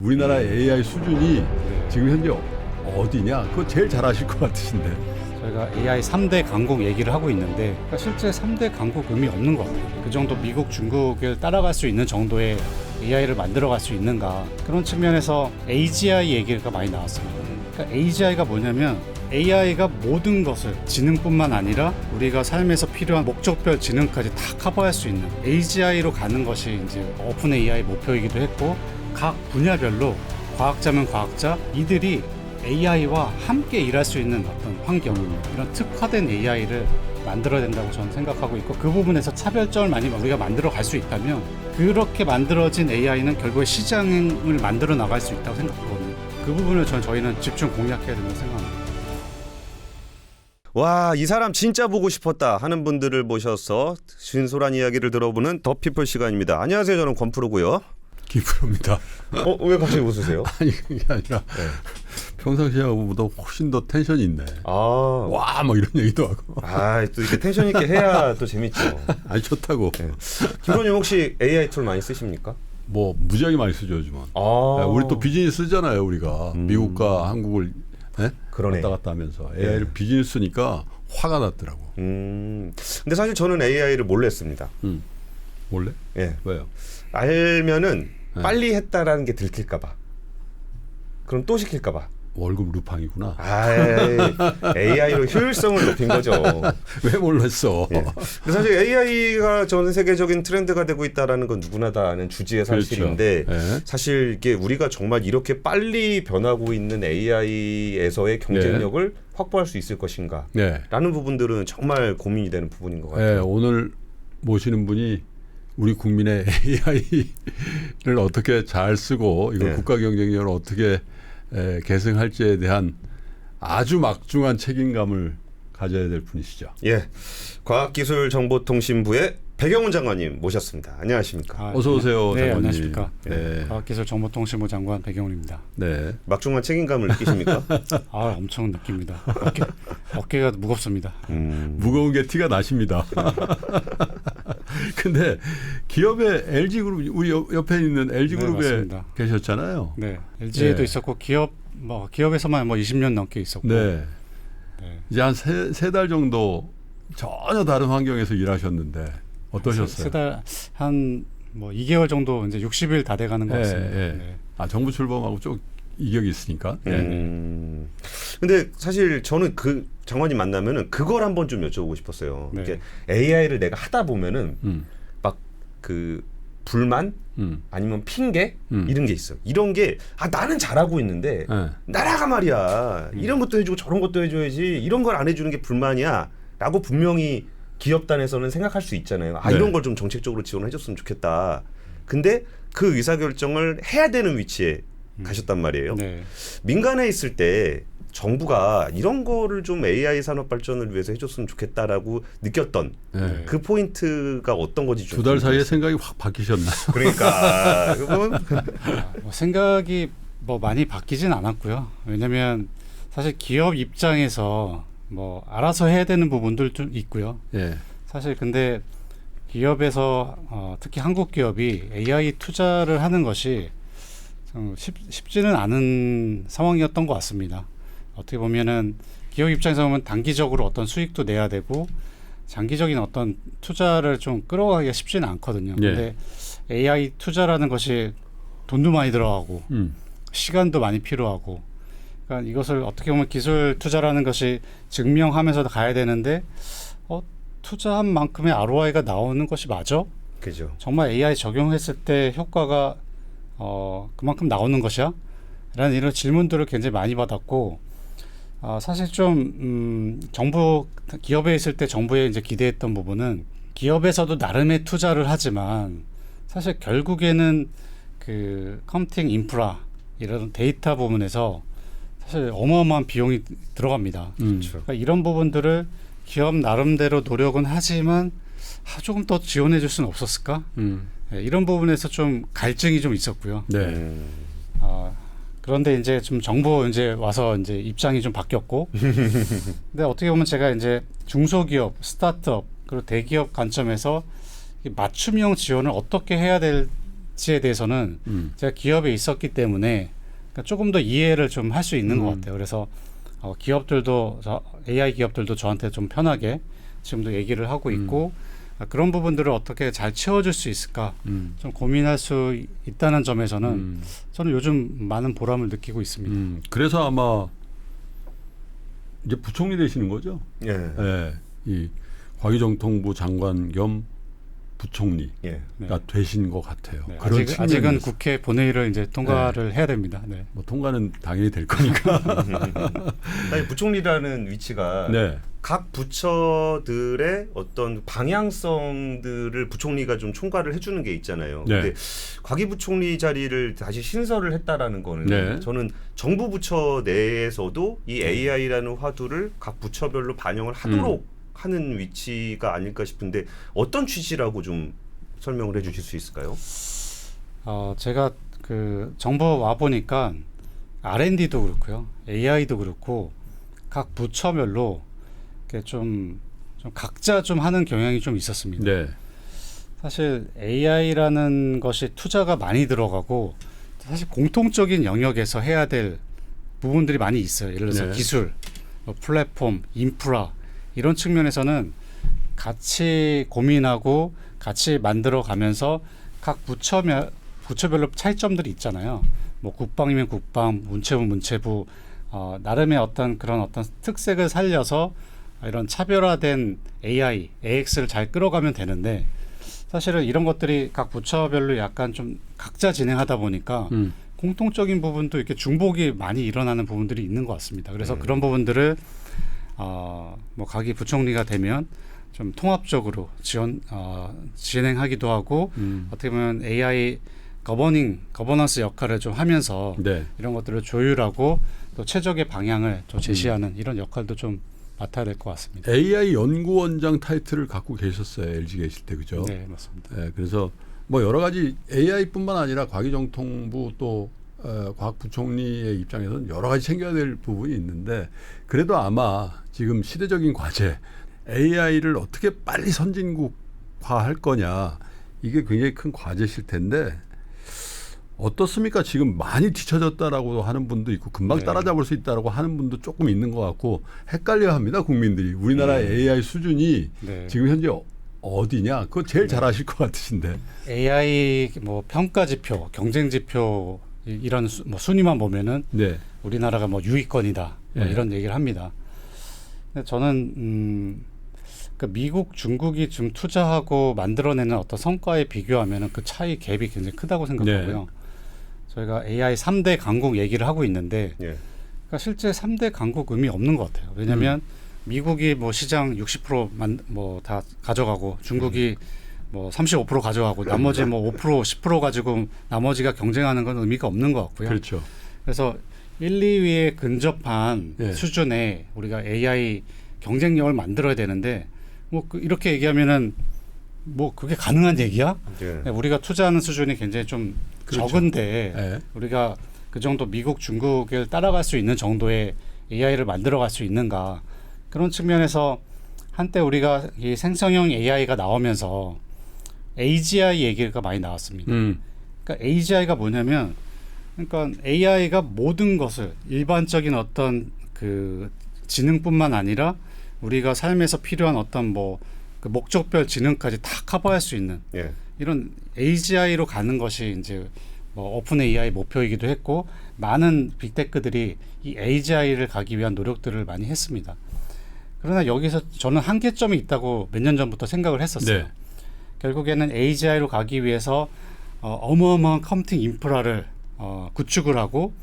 우리나라 AI 수준이 지금 현재 어디냐? 그거 제일 잘 아실 것 같으신데. 저희가 AI 3대 강국 얘기를 하고 있는데 그러니까 실제 3대 강국 의미 없는 것 같아요. 그 정도 미국, 중국을 따라갈 수 있는 정도의 AI를 만들어갈 수 있는가, 그런 측면에서 AGI 얘기가 많이 나왔습니다. 그러니까 AGI가 뭐냐면 AI가 모든 것을, 지능뿐만 아니라 우리가 삶에서 필요한 목적별 지능까지 다 커버할 수 있는 AGI로 가는 것이 이제 오픈 AI 목표이기도 했고, 각 분야별로 과학자면 과학자, 이들이 AI와 함께 일할 수 있는 어떤 환경, 이런 특화된 AI를 만들어야 된다고 저는 생각하고 있고, 그 부분에서 차별점을 많이 우리가 만들어 갈 수 있다면 그렇게 만들어진 AI는 결국에 시장을 만들어 나갈 수 있다고 생각하거든요. 그 부분을 저희는 집중 공략해야 된다고 생각합니다. 와, 이 사람 진짜 보고 싶었다 하는 분들을 모셔서 진솔한 이야기를 들어보는 더피플 시간입니다. 안녕하세요. 저는 권프로고요. 김프로입니다. 왜 갑자기 웃으세요? 아니 그게 아니라 평상시하고보다 훨씬 더 텐션이 있네. 와, 뭐 이런 얘기도 하고. 또 이렇게 텐션 있게 해야 또 재밌죠. 아니 좋다고. 네. 김프로님 혹시 AI 툴 많이 쓰십니까? 뭐 무지하게 많이 쓰죠 요즘은. 우리 또 비즈니스 쓰잖아요 우리가. 미국과 한국을 그러네. 왔다 갔다 하면서 AI를 비즈니스 쓰니까 화가 났더라고. 근데 사실 저는 AI를 몰래 씁니다. 몰래? 예. 왜요? 알면은 빨리 했다라는 게 들킬까봐. 그럼 또 시킬까봐. 월급 루팡이구나. AI로 효율성을 높인 거죠. 왜 몰랐어? 예. 근데 사실 AI가 전 세계적인 트렌드가 되고 있다라는 건 누구나 다 아는 주지의 사실인데, 그렇죠. 사실 이게 우리가 정말 이렇게 빨리 변하고 있는 AI에서의 경쟁력을 확보할 수 있을 것인가? 라는 부분들은 정말 고민이 되는 부분인 것 같아요. 오늘 모시는 분이 우리 국민의 AI를 어떻게 잘 쓰고 이걸 국가 경쟁력을 어떻게 계승할지에 대한 아주 막중한 책임감을 가져야 될 분이시죠. 예, 과학기술정보통신부의 백영훈 장관님 모셨습니다. 안녕하십니까? 어서 오세요, 네, 장관님. 안녕하십니까? 네. 과학기술정보통신부 장관 백영훈입니다. 네. 막중한 책임감을 느끼십니까? 엄청 느낍니다. 어깨가 무겁습니다. 무거운 게 티가 나십니다. 근데 기업의 LG그룹, 우리 옆에 있는 LG그룹에 맞습니다. 계셨잖아요. 네, LG에도 있었고 기업에서만 20년 넘게 있었고. 네. 이제 한 세 달 정도 전혀 다른 환경에서 일하셨는데 어떠셨어요? 세 달 한 2개월 정도, 이제 60일 다 돼가는 것 같습니다. 네. 정부 출범하고 좀 이격이 있으니까. 근데 사실 저는 그 장관님 만나면은 그걸 한번 좀 여쭤보고 싶었어요. 네. 이렇게 AI를 내가 하다 보면은 막 그 불만 아니면 핑계 이런 게 있어. 이런 게 나는 잘하고 있는데 나라가 말이야 이런 것도 해주고 저런 것도 해줘야지, 이런 걸 안 해주는 게 불만이야라고 분명히 기업단에서는 생각할 수 있잖아요. 이런 걸 좀 정책적으로 지원해줬으면 좋겠다. 근데 그 의사결정을 해야 되는 위치에 가셨단 말이에요. 네. 민간에 있을 때 정부가 이런 거를 좀 AI 산업 발전을 위해서 해줬으면 좋겠다라고 느꼈던 그 포인트가 어떤 건지 좀 2달 사이에 생각이 확 바뀌셨나요? 그러니까 생각이 많이 바뀌진 않았고요. 왜냐하면 사실 기업 입장에서 알아서 해야 되는 부분들 좀 있고요. 사실 근데 기업에서 특히 한국 기업이 AI 투자를 하는 것이 쉽지는 않은 상황이었던 것 같습니다. 어떻게 보면은 기업 입장에서 보면 단기적으로 어떤 수익도 내야 되고 장기적인 어떤 투자를 좀 끌어가기가 쉽지는 않거든요. 근데 AI 투자라는 것이 돈도 많이 들어가고 시간도 많이 필요하고, 그러니까 이것을 어떻게 보면 기술 투자라는 것이 증명하면서 가야 되는데 투자한 만큼의 ROI가 나오는 것이 맞아? 그죠. 정말 AI 적용했을 때 효과가 그만큼 나오는 것이야? 라는 이런 질문들을 굉장히 많이 받았고, 사실 좀 기업에 있을 때 정부에 이제 기대했던 부분은, 기업에서도 나름의 투자를 하지만 사실 결국에는 그 컴퓨팅 인프라, 이런 데이터 부분에서 사실 어마어마한 비용이 들어갑니다. 그러니까 이런 부분들을 기업 나름대로 노력은 하지만 조금 더 지원해 줄 수는 없었을까? 이런 부분에서 좀 갈증이 좀 있었고요. 그런데 이제 좀 정부 이제 와서 이제 입장이 좀 바뀌었고, 근데 어떻게 보면 제가 이제 중소기업, 스타트업, 그리고 대기업 관점에서 맞춤형 지원을 어떻게 해야 될지 위치에 대해서는 제가 기업에 있었기 때문에 그러니까 조금 더 이해를 좀 할 수 있는 것 같아요. 그래서 기업들도 AI 기업들도 저한테 좀 편하게 지금도 얘기를 하고 있고 그런 부분들을 어떻게 잘 채워줄 수 있을까 좀 고민할 수 있다는 점에서는 저는 요즘 많은 보람을 느끼고 있습니다. 그래서 아마 이제 부총리 되시는 거죠? 예. 예. 이 과기정통부 장관 겸 부총리가 예. 되신 것 같아요. 네, 그런 아직은 국회 본회의를 이제 통과를 해야 됩니다. 네. 뭐 통과는 당연히 될 거니까. 아니, 부총리라는 위치가 네. 각 부처들의 어떤 방향성들을 부총리가 좀 총괄을 해주는 게 있잖아요. 네. 근데 과기부총리 자리를 다시 신설을 했다라는 거는 네. 저는 정부 부처 내에서도 이 AI라는 화두를 각 부처별로 반영을 하도록 하는 위치가 아닐까 싶은데 어떤 취지라고 좀 설명을 해주실 수 있을까요? 제가 그 정부 와 보니까 R&D도 그렇고요, AI도 그렇고 각 부처별로 이렇게 좀 각자 좀 하는 경향이 좀 있었습니다. 네. 사실 AI라는 것이 투자가 많이 들어가고 사실 공통적인 영역에서 해야 될 부분들이 많이 있어요. 예를 들어서 네. 기술, 플랫폼, 인프라 이런 측면에서는 같이 고민하고 같이 만들어가면서 각 부처별로 차이점들이 있잖아요. 뭐 국방이면 국방, 문체부 문체부 나름의 어떤 그런 어떤 특색을 살려서 이런 차별화된 AI, AX를 잘 끌어가면 되는데 사실은 이런 것들이 각 부처별로 약간 좀 각자 진행하다 보니까 공통적인 부분도 이렇게 중복이 많이 일어나는 부분들이 있는 것 같습니다. 그래서 그런 부분들을 뭐 각이 부총리가 되면 좀 통합적으로 진행하기도 하고 어떻게 보면 AI 거버넌스 역할을 좀 하면서 네. 이런 것들을 조율하고 또 최적의 방향을 또 제시하는 이런 역할도 좀 맡아야 될 것 같습니다. AI 연구원장 타이틀을 갖고 계셨어요. LG 계실 때 그죠? 네, 맞습니다. 네, 그래서 뭐 여러 가지 AI뿐만 아니라 과기정통부 또 과학부총리의 입장에서는 여러 가지 챙겨야 될 부분이 있는데 그래도 아마 지금 시대적인 과제 AI를 어떻게 빨리 선진국화할 거냐 이게 굉장히 큰 과제실 텐데 어떻습니까? 지금 많이 뒤처졌다라고 하는 분도 있고 금방 네. 따라잡을 수 있다라고 하는 분도 조금 있는 것 같고 헷갈려합니다. 국민들이 우리나라의 AI 수준이 네. 지금 현재 어디냐? 그거 제일 잘 아실 것 같으신데. AI 뭐 평가 지표, 경쟁 지표 이런 뭐 순위만 보면은 네. 우리나라가 뭐 유위권이다 뭐 네. 이런 얘기를 합니다. 근데 저는 그 미국, 중국이 좀 투자하고 만들어내는 어떤 성과에 비교하면은 그 차이 갭이 굉장히 크다고 생각하고요. 저희가 AI 3대 강국 얘기를 하고 있는데 예. 그러니까 실제 3대 강국 의미 없는 것 같아요. 왜냐하면 미국이 뭐 시장 60% 뭐 다 가져가고 중국이 뭐 35% 가져가고 나머지 뭐 5% 10% 가지고 나머지가 경쟁하는 건 의미가 없는 것 같고요. 그렇죠. 그래서 1, 2위에 근접한 예. 수준의 우리가 AI 경쟁력을 만들어야 되는데 뭐 이렇게 얘기하면은 뭐 그게 가능한 얘기야? 예. 우리가 투자하는 수준이 굉장히 좀 그렇죠. 적은데 예. 우리가 그 정도 미국, 중국을 따라갈 수 있는 정도의 AI를 만들어갈 수 있는가 그런 측면에서 한때 우리가 이 생성형 AI가 나오면서 AGI 얘기가 많이 나왔습니다. 그러니까 AGI가 뭐냐면 그러니까 AI가 모든 것을 일반적인 어떤 그 지능뿐만 아니라 우리가 삶에서 필요한 어떤 뭐 그 목적별 지능까지 다 커버할 수 있는 예. 이런 AGI로 가는 것이 이제 뭐 오픈 AI 목표이기도 했고 많은 빅테크들이 이 AGI를 가기 위한 노력들을 많이 했습니다. 그러나 여기서 저는 한계점이 있다고 몇 년 전부터 생각을 했었어요. 네. 결국에는 AGI로 가기 위해서 어마어마한 컴퓨팅 인프라를 구축을 하고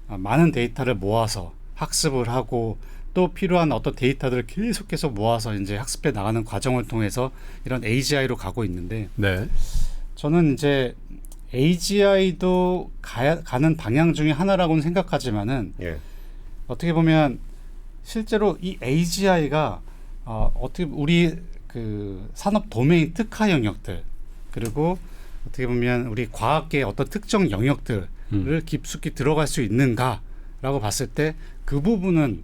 많은 데이터를 모아서 학습을 하고 또 필요한 어떤 데이터들을 계속해서 모아서 이제 학습해 나가는 과정을 통해서 이런 AGI로 가고 있는데 네. 저는 이제 AGI도 가는 방향 중에 하나라고는 생각하지만은 예. 어떻게 보면 실제로 이 AGI가 어떻게 우리 그 산업 도메인 특화 영역들 그리고 어떻게 보면 우리 과학계의 어떤 특정 영역들을 깊숙이 들어갈 수 있는가라고 봤을 때 그 부분은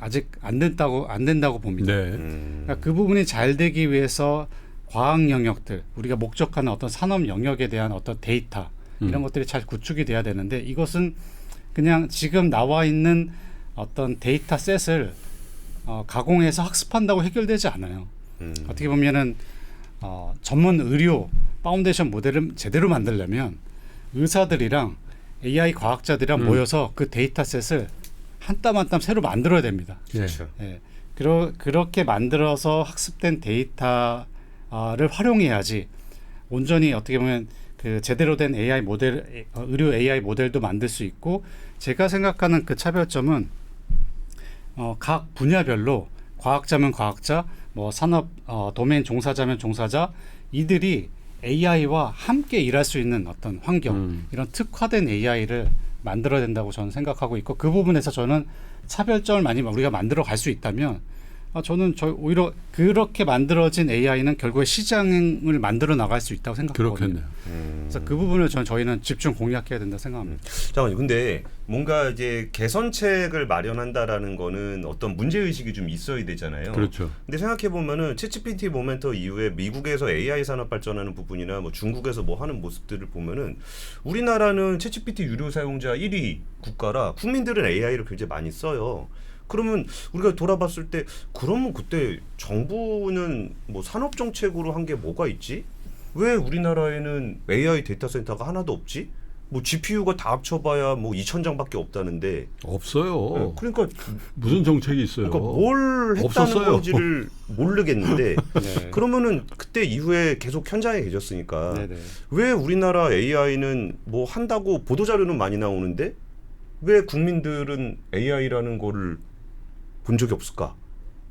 아직 안 된다고 봅니다. 네. 그러니까 그 부분이 잘 되기 위해서 과학 영역들, 우리가 목적하는 어떤 산업 영역에 대한 어떤 데이터 이런 것들이 잘 구축이 돼야 되는데 이것은 그냥 지금 나와 있는 어떤 데이터셋을 가공해서 학습한다고 해결되지 않아요. 어떻게 보면은 전문 의료 파운데이션 모델을 제대로 만들려면 의사들이랑 AI 과학자들이랑 모여서 그 데이터셋을 한 땀 한 땀 새로 만들어야 됩니다. 그렇죠. 예. 그렇게 만들어서 학습된 데이터를 활용해야지 온전히 어떻게 보면 그 제대로 된 AI 모델, 의료 AI 모델도 만들 수 있고 제가 생각하는 그 차별점은 각 분야별로 과학자면 과학자, 뭐 산업 도메인 종사자면 종사자 이들이 AI와 함께 일할 수 있는 어떤 환경 이런 특화된 AI를 만들어야 된다고 저는 생각하고 있고 그 부분에서 저는 차별점을 많이 우리가 만들어 갈 수 있다면 저는 오히려 그렇게 만들어진 AI는 결국에 시장을 만들어 나갈 수 있다고 생각하거든요. 그렇겠네요. 그래서 그 부분을 저희는 집중 공략해야 된다 생각합니다. 잠깐만요. 근데 뭔가 이제 개선책을 마련한다라는 거는 어떤 문제 의식이 좀 있어야 되잖아요. 그렇죠. 근데 생각해 보면은 챗GPT 모멘터 이후에 미국에서 AI 산업 발전하는 부분이나 뭐 중국에서 뭐 하는 모습들을 보면은 우리나라는 챗GPT 유료 사용자 1위 국가라 국민들은 AI를 굉장히 많이 써요. 그러면 우리가 돌아봤을 때 그러면 그때 정부는 뭐 산업 정책으로 한 게 뭐가 있지? 왜 우리나라에는 AI 데이터 센터가 하나도 없지? 뭐 GPU가 다 합쳐봐야 뭐 2,000장밖에 없다는데 없어요. 네, 그러니까 무슨 정책이 있어요? 그러니까 뭘 했다는 없었어요. 건지를 모르겠는데 네. 그러면은 그때 이후에 계속 현장에 계셨으니까 네네. 왜 우리나라 AI는 뭐 한다고 보도자료는 많이 나오는데 왜 국민들은 AI라는 거를 본 적이 없을까?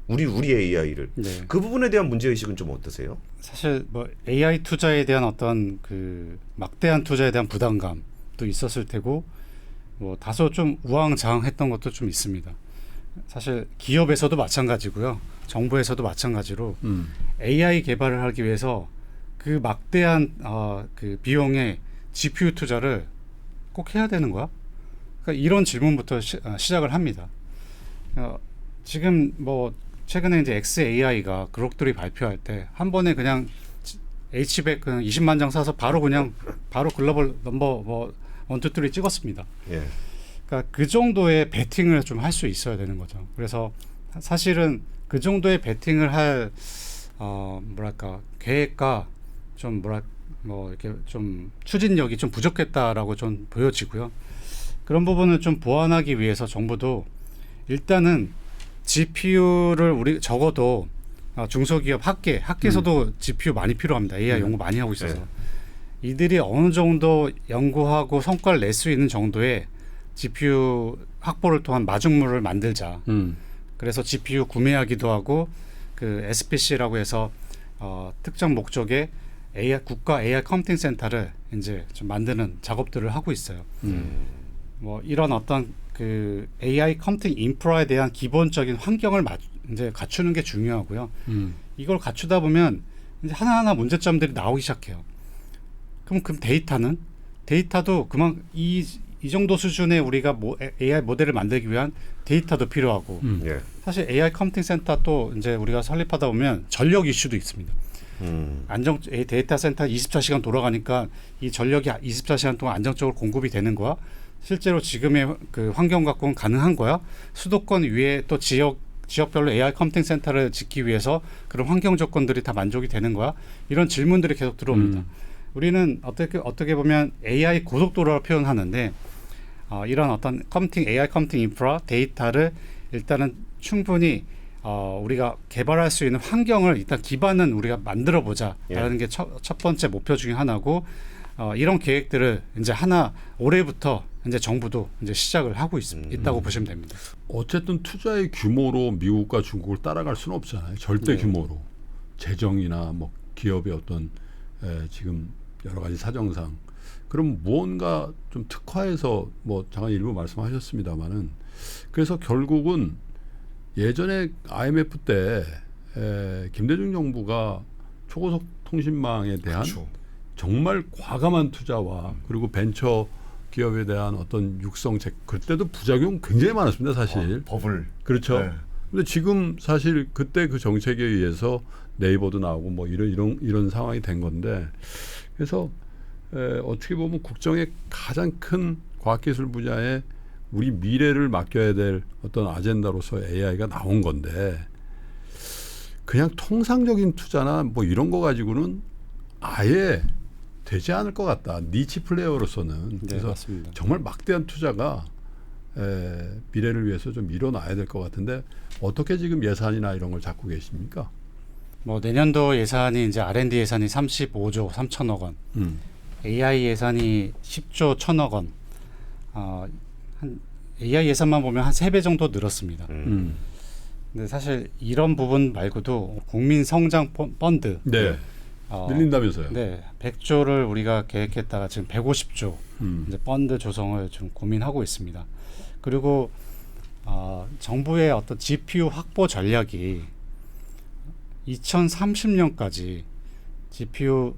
우리 AI를 네. 그 부분에 대한 문제 의식은 좀 어떠세요? 사실 뭐 AI 투자에 대한 어떤 그 막대한 투자에 대한 부담감도 있었을 테고 뭐 다소 좀 우왕좌왕했던 것도 좀 있습니다. 사실 기업에서도 마찬가지고요, 정부에서도 마찬가지로 AI 개발을 하기 위해서 그 막대한 그 비용의 GPU 투자를 꼭 해야 되는 거야? 그러니까 이런 질문부터 시작을 합니다. 지금 뭐 최근에 이제 xAI가 그룹들이 발표할 때 한 번에 그냥 H100 그냥 20만 장 사서 바로 글로벌 넘버 뭐 1, 2, 3 찍었습니다. 예. 그러니까 그 정도의 베팅을 좀 할 수 있어야 되는 거죠. 그래서 사실은 그 정도의 베팅을 할 뭐랄까 계획과 좀 뭐 이렇게 좀 추진력이 좀 부족했다라고 좀 보여지고요. 그런 부분을 좀 보완하기 위해서 정부도 일단은 GPU를 우리 적어도 중소기업 학계에서도 GPU 많이 필요합니다. AI 연구 많이 하고 있어서 이들이 어느 정도 연구하고 성과를 낼 수 있는 정도의 GPU 확보를 통한 마중물을 만들자. 그래서 GPU 구매하기도 하고 그 SPC라고 해서 특정 목적의 국가 AI 컴퓨팅 센터를 이제 좀 만드는 작업들을 하고 있어요. 뭐 이런 어떤 그 AI 컴퓨팅 인프라에 대한 기본적인 환경을 이제 갖추는 게 중요하고요. 이걸 갖추다 보면 이제 하나하나 문제점들이 나오기 시작해요. 그럼 데이터도 이 정도 수준의 우리가 AI 모델을 만들기 위한 데이터도 필요하고 예. 사실 AI 컴퓨팅 센터 또 이제 우리가 설립하다 보면 전력 이슈도 있습니다. 데이터 센터 24시간 돌아가니까 이 전력이 24시간 동안 안정적으로 공급이 되는 거야? 실제로 지금의 그 환경 갖고는 가능한 거야? 수도권 위에 또 지역별로 AI 컴퓨팅 센터를 짓기 위해서 그런 환경 조건들이 다 만족이 되는 거야? 이런 질문들이 계속 들어옵니다. 우리는 어떻게 보면 AI 고속도로라고 표현하는데 이런 어떤 AI 컴퓨팅 인프라 데이터를 일단은 충분히 우리가 개발할 수 있는 환경을 일단 기반은 우리가 만들어 보자라는 게 첫 번째 목표 중에 하나고 이런 계획들을 이제 올해부터 이제 정부도 이제 시작을 하고 있다고 보시면 됩니다. 어쨌든 투자의 규모로 미국과 중국을 따라갈 수는 없잖아요. 절대 규모로 재정이나 뭐 기업의 어떤 지금 여러 가지 사정상 그럼 무언가 좀 특화해서 뭐 잠깐 일부 말씀하셨습니다마는 그래서 결국은 예전에 IMF 때 김대중 정부가 초고속 통신망에 대한 정말 과감한 투자와 그리고 벤처 기업에 대한 어떤 육성책 그때도 부작용 굉장히 많았습니다 사실. 버블. 그렇죠. 네. 근데 지금 사실 그때 그 정책에 의해서 네이버도 나오고 뭐 이런 상황이 된 건데 그래서 어떻게 보면 국정의 가장 큰 과학기술 분야에 우리 미래를 맡겨야 될 어떤 아젠다로서 AI가 나온 건데 그냥 통상적인 투자나 뭐 이런 거 가지고는 아예 되지 않을 것 같다. 니치 플레이어로서는. 네, 그래서 맞습니다. 정말 막대한 투자가 미래를 위해서 좀 일어나야 될 것 같은데 어떻게 지금 예산이나 이런 걸 잡고 계십니까? 뭐 내년도 예산이 이제 R&D 예산이 35조 3천억 원, AI 예산이 10조 1천억 원. 한 AI 예산만 보면 한 3배 정도 늘었습니다. 근데 사실 이런 부분 말고도 국민 성장 펀드 네. 늘린다면서요? 네, 100조를 우리가 계획했다가 지금 150조 이제 펀드 조성을 좀 고민하고 있습니다. 그리고 정부의 어떤 GPU 확보 전략이 2030년까지 GPU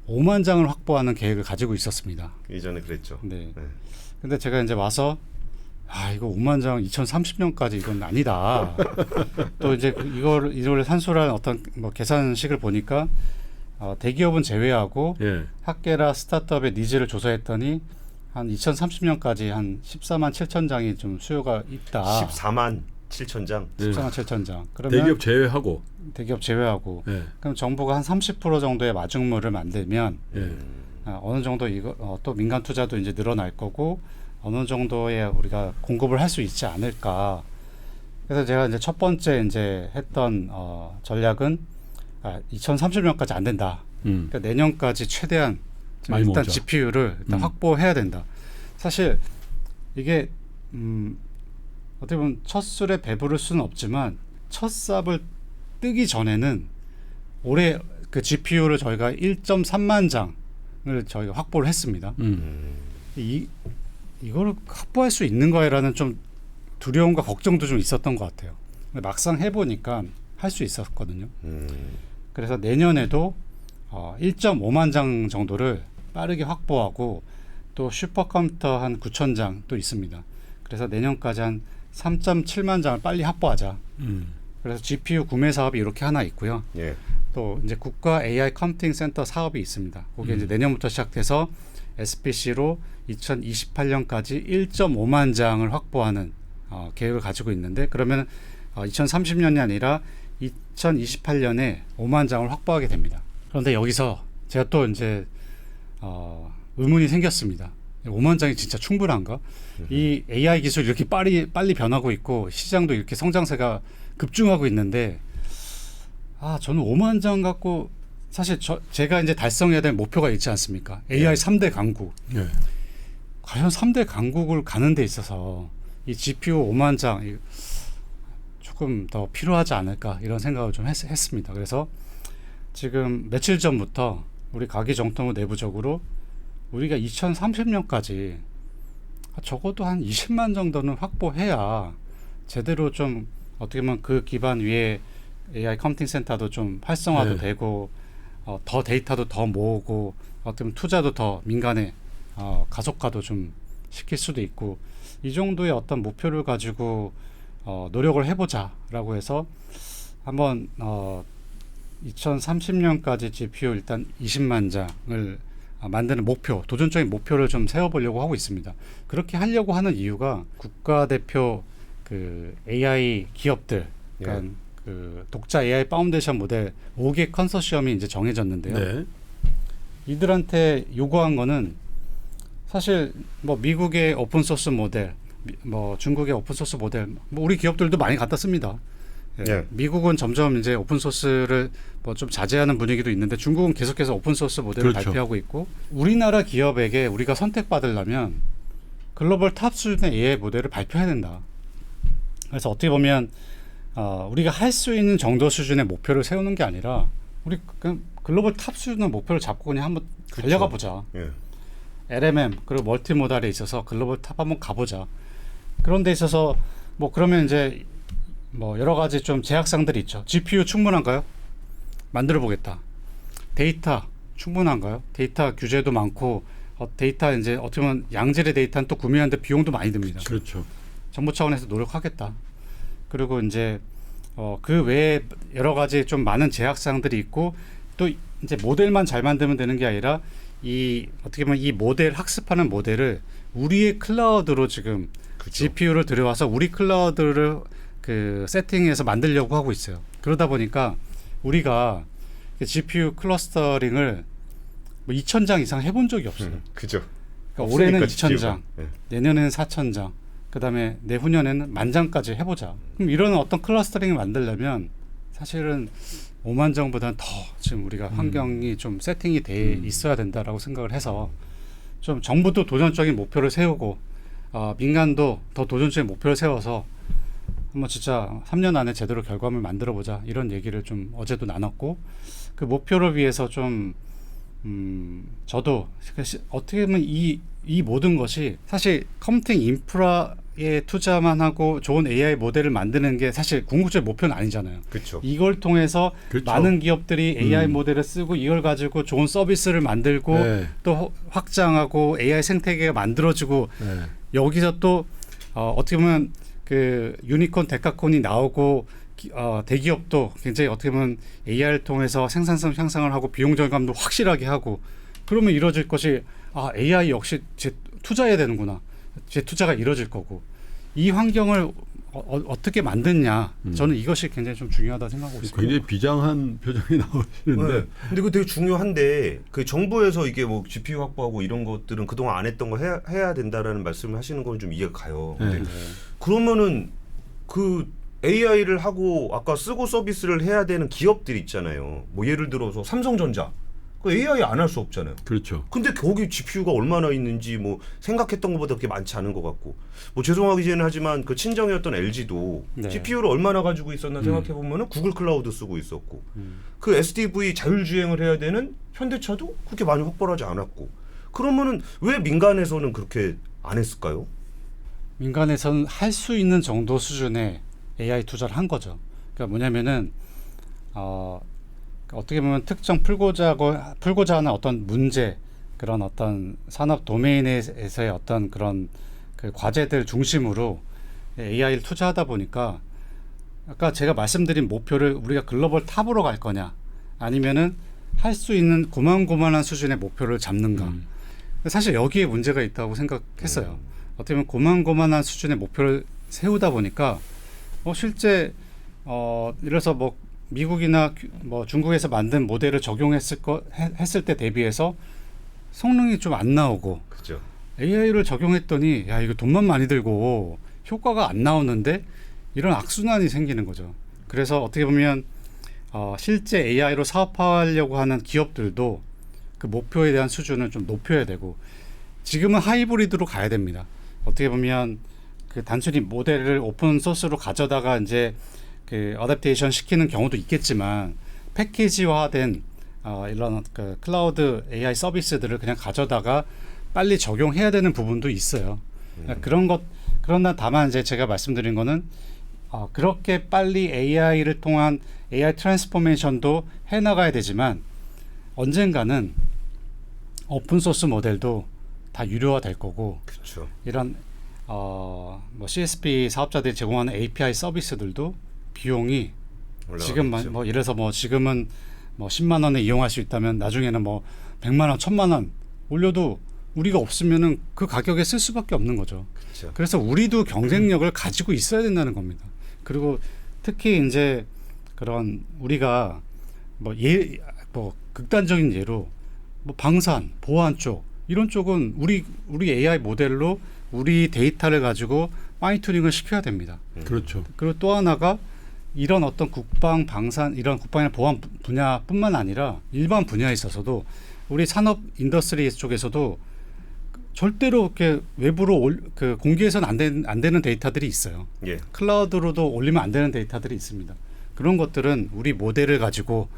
5만 장을 확보하는 계획을 가지고 있었습니다. 이전에 그랬죠. 네. 근데 제가 이제 와서 이거 5만 장 2030년까지 이건 아니다. 또 이제 이걸 산술한 어떤 뭐 계산식을 보니까 대기업은 제외하고 예. 학계라 스타트업의 니즈를 조사했더니 한 2030년까지 한 14만 7천 장이 좀 수요가 있다. 14만 7천 장. 14만 7천 장. 그러면 대기업 제외하고. 예. 그럼 정부가 한 30% 정도의 마중물을 만들면 어느 정도 이거 또 민간 투자도 이제 늘어날 거고 어느 정도의 우리가 공급을 할 수 있지 않을까. 그래서 제가 이제 첫 번째 이제 했던 전략은 2030년까지 안 된다. 그러니까 내년까지 최대한 많이 일단 먹자. GPU를 일단 확보해야 된다. 사실 이게 어떻게 보면 첫 술에 배부를 수는 없지만 첫 삽을 뜨기 전에는 올해 그 GPU를 저희가 1.3만 장을 저희가 확보를 했습니다. 이걸 확보할 수 있는 거야라는 좀 두려움과 걱정도 좀 있었던 것 같아요. 근데 막상 해보니까 할 수 있었거든요. 그래서 내년에도 1.5만 장 정도를 빠르게 확보하고 또 슈퍼컴퓨터 한 9천 장 또 있습니다. 그래서 내년까지 한 3.7만 장을 빨리 확보하자. 그래서 GPU 구매 사업이 이렇게 하나 있고요. 예. 또 이제 국가 AI 컴퓨팅 센터 사업이 있습니다. 그게 이제 내년부터 시작돼서 SPC로 2028년까지 1.5만 장을 확보하는 계획을 가지고 있는데 그러면 2030년이 아니라 2028년에 5만 장을 확보하게 됩니다. 그런데 여기서 제가 또 이제 의문이 생겼습니다. 5만 장이 진짜 충분한가? 이 AI 기술이 이렇게 빨리 변하고 있고 시장도 이렇게 성장세가 급증하고 있는데 저는 5만 장 갖고 사실 제가 이제 달성해야 될 목표가 있지 않습니까? AI 3대 강국. 예. 과연 3대 강국을 가는 데 있어서 이 GPU 5만 장 조금 더 필요하지 않을까 이런 생각을 좀 했습니다. 그래서 지금 며칠 전부터 우리 가기정통부 내부적으로 우리가 2030년까지 적어도 한 20만 정도는 확보해야 제대로 좀 어떻게 보면 그 기반 위에 AI 컴퓨팅 센터도 좀 활성화도 되고 더 데이터도 더 모으고 어떻게 보면 투자도 더 민간에 가속화도 좀 시킬 수도 있고 이 정도의 어떤 목표를 가지고 노력을 해보자라고 해서 한번 2030년까지 GPU 일단 20만 장을 만드는 목표, 도전적인 목표를 좀 세워보려고 하고 있습니다. 그렇게 하려고 하는 이유가 국가대표 그 AI 기업들, 그러니까 그 독자 AI 파운데이션 모델 5개 컨소시엄이 이제 정해졌는데요. 네. 이들한테 요구한 거는 사실 뭐 미국의 오픈 소스 모델, 뭐 중국의 오픈 소스 모델, 뭐 우리 기업들도 많이 갖다 씁니다. 미국은 점점 이제 오픈 소스를 뭐 좀 자제하는 분위기도 있는데 중국은 계속해서 오픈 소스 모델을 발표하고 있고 우리나라 기업에게 우리가 선택받으려면 글로벌 탑 수준의 AI 모델을 발표해야 된다. 그래서 어떻게 보면 우리가 할 수 있는 정도 수준의 목표를 세우는 게 아니라 우리 그냥 글로벌 탑 수준의 목표를 잡고 그냥 한번 달려가 보자. LMM 그리고 멀티모달에 있어서 글로벌 탑 한번 가보자. 그런 데 있어서 뭐 그러면 이제 뭐 여러 가지 좀 제약상들이 있죠. GPU 충분한가요? 만들어 보겠다. 데이터 충분한가요? 데이터 규제도 많고 데이터 이제 어떻게 보면 양질의 데이터는 또 구매하는데 비용도 많이 듭니다. 그렇죠. 정부 차원에서 노력하겠다. 그리고 이제 그 외에 여러 가지 좀 많은 제약사항들이 있고 또 이제 모델만 잘 만들면 되는 게 아니라 이 어떻게 보면 이 모델 학습하는 모델을 우리의 클라우드로 지금 그쵸. GPU를 들여와서 우리 클라우드를 그 세팅해서 만들려고 하고 있어요. 그러다 보니까 우리가 GPU 클러스터링을 뭐 2,000장 이상 해본 적이 없어요. 그죠. 그러니까 올해는 없으니까 2,000장, 네. 내년에는 4,000장, 그다음에 내후년에는 10,000장까지 해보자. 그럼 이런 어떤 클러스터링을 만들려면 사실은 5만 장보다는 더 지금 우리가 환경이 좀 세팅이 돼 있어야 된다라고 생각을 해서 좀 정부도 도전적인 목표를 세우고 민간도 더 도전적인 목표를 세워서 한번 진짜 3년 안에 제대로 결과물 만들어 보자 이런 얘기를 좀 어제도 나눴고 그 목표를 위해서 좀 저도 어떻게 보면 이 모든 것이 사실 컴퓨팅 인프라에 투자만 하고 좋은 AI 모델을 만드는 게 사실 궁극적인 목표는 아니잖아요. 그렇죠. 이걸 통해서 그렇죠. 많은 기업들이 AI 모델을 쓰고 이걸 가지고 좋은 서비스를 만들고 네. 또 확장하고 AI 생태계가 만들어지고 네. 여기서 또 어떻게 보면 그 유니콘 데카콘이 나오고 대기업도 굉장히 어떻게 보면 AI를 통해서 생산성 향상을 하고 비용 절감도 확실하게 하고 그러면 이루어질 것이 AI 역시 투자해야 되는구나. 제 투자가 이루어질 거고 이 환경을 어떻게 만드냐 저는 이것이 굉장히 좀 중요하다 생각하고 있습니다. 굉장히 비장한 표정이 나오시는데 네. 근데 그거 되게 중요한데 그 정부에서 이게 뭐 GPU 확보하고 이런 것들은 그동안 안 했던 거 해야 된다라는 말씀을 하시는 건 좀 이해가 가요. 근데 네. 그러면은 그 AI를 하고 아까 쓰고 서비스를 해야 되는 기업들 있잖아요. 뭐 예를 들어서 삼성전자. 그 AI 안 할 수 없잖아요. 그렇죠. 근데 거기 GPU가 얼마나 있는지 뭐 생각했던 것보다 그렇게 많지 않은 것 같고 뭐 죄송하기는 하지만 그 친정이었던 LG도 네. GPU를 얼마나 가지고 있었나 생각해 보면은 구글 클라우드 쓰고 있었고 그 SDV 자율주행을 해야 되는 현대차도 그렇게 많이 확보하지 않았고 그러면은 왜 민간에서는 그렇게 안 했을까요? 민간에서는 할 수 있는 정도 수준의 AI 투자를 한 거죠. 그러니까 뭐냐면은 어떻게 보면 특정 풀고자 하는 어떤 문제 그런 어떤 산업 도메인에서의 어떤 그런 그 과제들 중심으로 AI를 투자하다 보니까 아까 제가 말씀드린 목표를 우리가 글로벌 탑으로 갈 거냐 아니면은 할 수 있는 고만고만한 수준의 목표를 잡는가. 사실 여기에 문제가 있다고 생각했어요. 어떻게 보면 고만고만한 수준의 목표를 세우다 보니까 실제 예를 들어서 뭐 미국이나 뭐 중국에서 만든 모델을 했을 때 대비해서 성능이 좀 안 나오고 그죠. AI를 적용했더니 야 이거 돈만 많이 들고 효과가 안 나오는데 이런 악순환이 생기는 거죠. 그래서 어떻게 보면 실제 AI로 사업하려고 하는 기업들도 그 목표에 대한 수준을 좀 높여야 되고 지금은 하이브리드로 가야 됩니다. 어떻게 보면 그 단순히 모델을 오픈 소스로 가져다가 이제 그 어댑테이션 시키는 경우도 있겠지만 패키지화된 이런 그 클라우드 AI 서비스들을 그냥 가져다가 빨리 적용해야 되는 부분도 있어요. 그러나 다만 이제 제가 말씀드린 거는 그렇게 빨리 AI를 통한 AI 트랜스포메이션도 해나가야 되지만 언젠가는 오픈 소스 모델도 다 유료화 될 거고 그렇죠. 이런 뭐 CSP 사업자들이 제공하는 API 서비스들도 비용이 지금 뭐 이래서 뭐 지금은 뭐 10만 원에 이용할 수 있다면 나중에는 뭐 100만 원, 1000만 원 올려도 우리가 없으면은 그 가격에 쓸 수밖에 없는 거죠. 그렇죠. 그래서 우리도 경쟁력을 가지고 있어야 된다는 겁니다. 그리고 특히 이제 그런 우리가 뭐 극단적인 예로 뭐 방산, 보안 쪽 이런 쪽은 우리 AI 모델로 우리 데이터를 가지고 파인튜닝을 시켜야 됩니다. 그렇죠. 그리고 또 하나가 이런 어떤 국방, 방산, 이런 국방이나 보안 분야뿐만 아니라 일반 분야에 있어서도 우리 산업 인더스트리 쪽에서도 절대로 이렇게 외부로 공개해서는 안 되는 데이터들이 있어요. 예. 클라우드로도 올리면 안 되는 데이터들이 있습니다. 그런 것들은 우리 모델을 가지고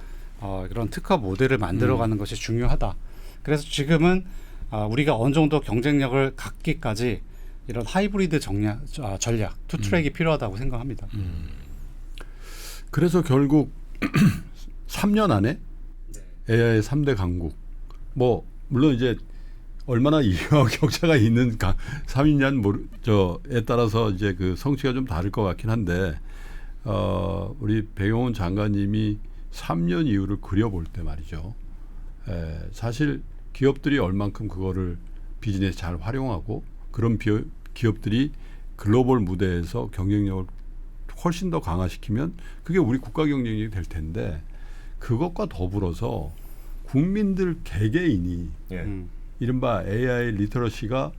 이런 특화 모델을 만들어가는 것이 중요하다. 그래서 지금은 우리가 어느 정도 경쟁력을 갖기까지 이런 하이브리드 전략, 투트랙이 필요하다고 생각합니다. 그래서 결국 3년 안에 AI 3대 강국 뭐 물론 이제 얼마나 이해와 격차가 있는 3위냐에 따라서 이제 그 성취가 좀 다를 것 같긴 한데 우리 배경훈 장관님이 3년 이후를 그려볼 때 말이죠. 사실 기업들이 얼만큼 그거를 비즈니스 잘 활용하고 그런 기업들이 글로벌 무대에서 경쟁력을 훨씬 더 강화시키면 그게 우리 국가 경쟁력이 될 텐데 그것과 더불어서 국민들 개개인이 이른바 AI 리터러시가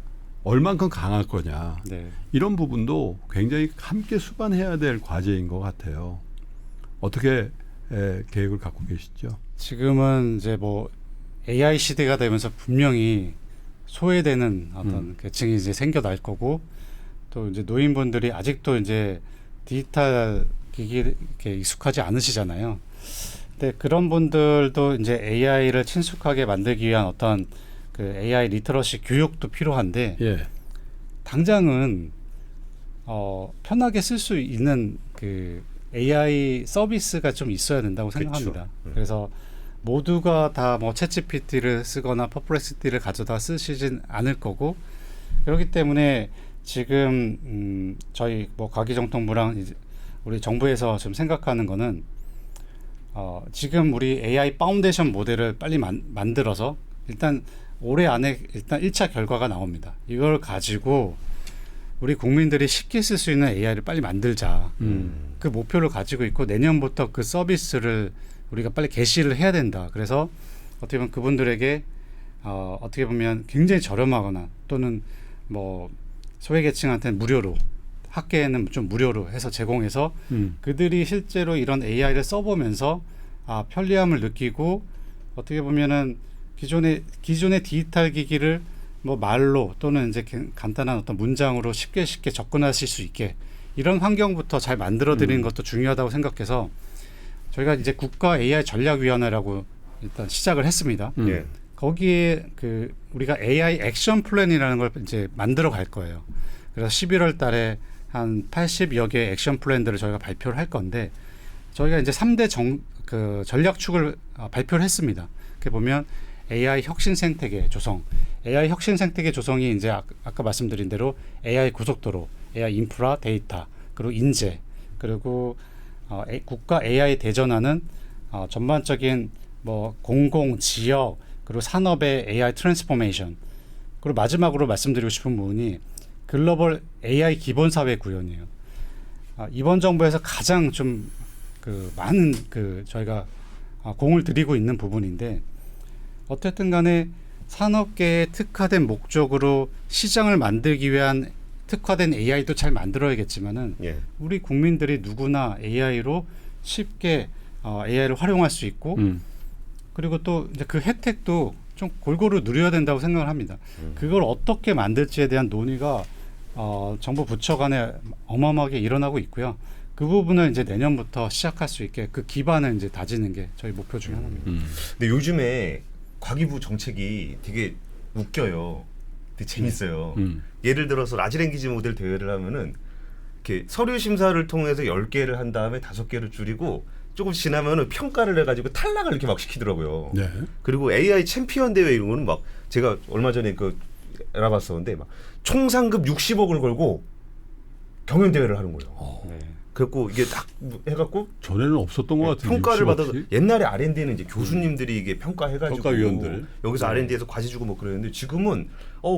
얼만큼 강할 거냐 네. 이런 부분도 굉장히 함께 수반해야 될 과제인 것 같아요. 어떻게 계획을 갖고 계시죠? 지금은 이제 뭐 AI 시대가 되면서 분명히 소외되는 어떤 계층이 이제 생겨날 거고 또 이제 노인분들이 아직도 이제 디지털 기기에 이렇게 익숙하지 않으시잖아요. 근데 그런 분들도 이제 AI를 친숙하게 만들기 위한 어떤 그 AI 리터러시 교육도 필요한데 예. 당장은 편하게 쓸 수 있는 그 AI 서비스가 좀 있어야 된다고 생각합니다. 그래서 모두가 다 뭐 챗GPT를 쓰거나 퍼플렉시티를 가져다 쓰시진 않을 거고 그렇기 때문에 지금 저희 뭐 과기정통부랑 이제 우리 정부에서 지금 생각하는 거는 지금 우리 AI 파운데이션 모델을 빨리 만들어서 일단 올해 안에 일단 1차 결과가 나옵니다. 이걸 가지고 우리 국민들이 쉽게 쓸 수 있는 AI를 빨리 만들자. 그 목표를 가지고 있고 내년부터 그 서비스를 우리가 빨리 개시를 해야 된다. 그래서 어떻게 보면 그분들에게 어떻게 보면 굉장히 저렴하거나 또는 뭐 소외계층한테는 무료로 학계에는 좀 무료로 해서 제공해서 그들이 실제로 이런 AI를 써보면서 편리함을 느끼고 어떻게 보면은 기존의 디지털 기기를 뭐 말로 또는 이제 간단한 어떤 문장으로 쉽게 접근하실 수 있게 이런 환경부터 잘 만들어 드리는 것도 중요하다고 생각해서 저희가 이제 국가 AI 전략위원회라고 일단 시작을 했습니다. 거기에 그 우리가 AI 액션 플랜이라는 걸 이제 만들어 갈 거예요. 그래서 11월 달에 한 80여 개의 액션 플랜들을 저희가 발표를 할 건데 저희가 이제 3대 전략축을 발표를 했습니다. 그게 보면 AI 혁신 생태계 조성, AI 혁신 생태계 조성이 이제 아까 말씀드린 대로 AI 고속도로, AI 인프라, 데이터, 그리고 인재, 그리고 국가 AI 대전하는 전반적인 뭐 공공, 지역, 그리고 산업의 AI 트랜스포메이션, 그리고 마지막으로 말씀드리고 싶은 부분이 글로벌 AI 기본사회 구현이에요. 이번 정부에서 가장 좀 그 많은 저희가 공을 들이고 있는 부분인데 어쨌든 간에 산업계에 특화된 목적으로 시장을 만들기 위한 특화된 AI도 잘 만들어야겠지만은 우리 국민들이 누구나 AI로 쉽게 AI를 활용할 수 있고 그리고 또 이제 그 혜택도 좀 골고루 누려야 된다고 생각을 합니다. 그걸 어떻게 만들지에 대한 논의가 정부 부처 간에 어마어마하게 일어나고 있고요. 그 부분을 이제 내년부터 시작할 수 있게 그 기반을 이제 다지는 게 저희 목표 중에 하나입니다. 근데 요즘에 과기부 정책이 되게 웃겨요. 되게 재밌어요. 예를 들어서 라지랭귀지 모델 대회를 하면은 이렇게 서류 심사를 통해서 10개를 한 다음에 5개를 줄이고 조금 지나면은 평가를 해가지고 탈락을 이렇게 막 시키더라고요. 네. 그리고 AI 챔피언 대회 이런 거는 막 제가 얼마 전에 알아봤었는데 막 총 상금 60억을 걸고 경연 대회를 하는 거예요. 네. 그래갖고 이게 딱 해갖고 전에는 없었던 것 같은데 평가를 60억씩? 받아서 옛날에 R&D는 이제 교수님들이 이게 평가해가지고 평가위원들. 여기서 R&D에서 과제 주고 뭐 그랬는데 지금은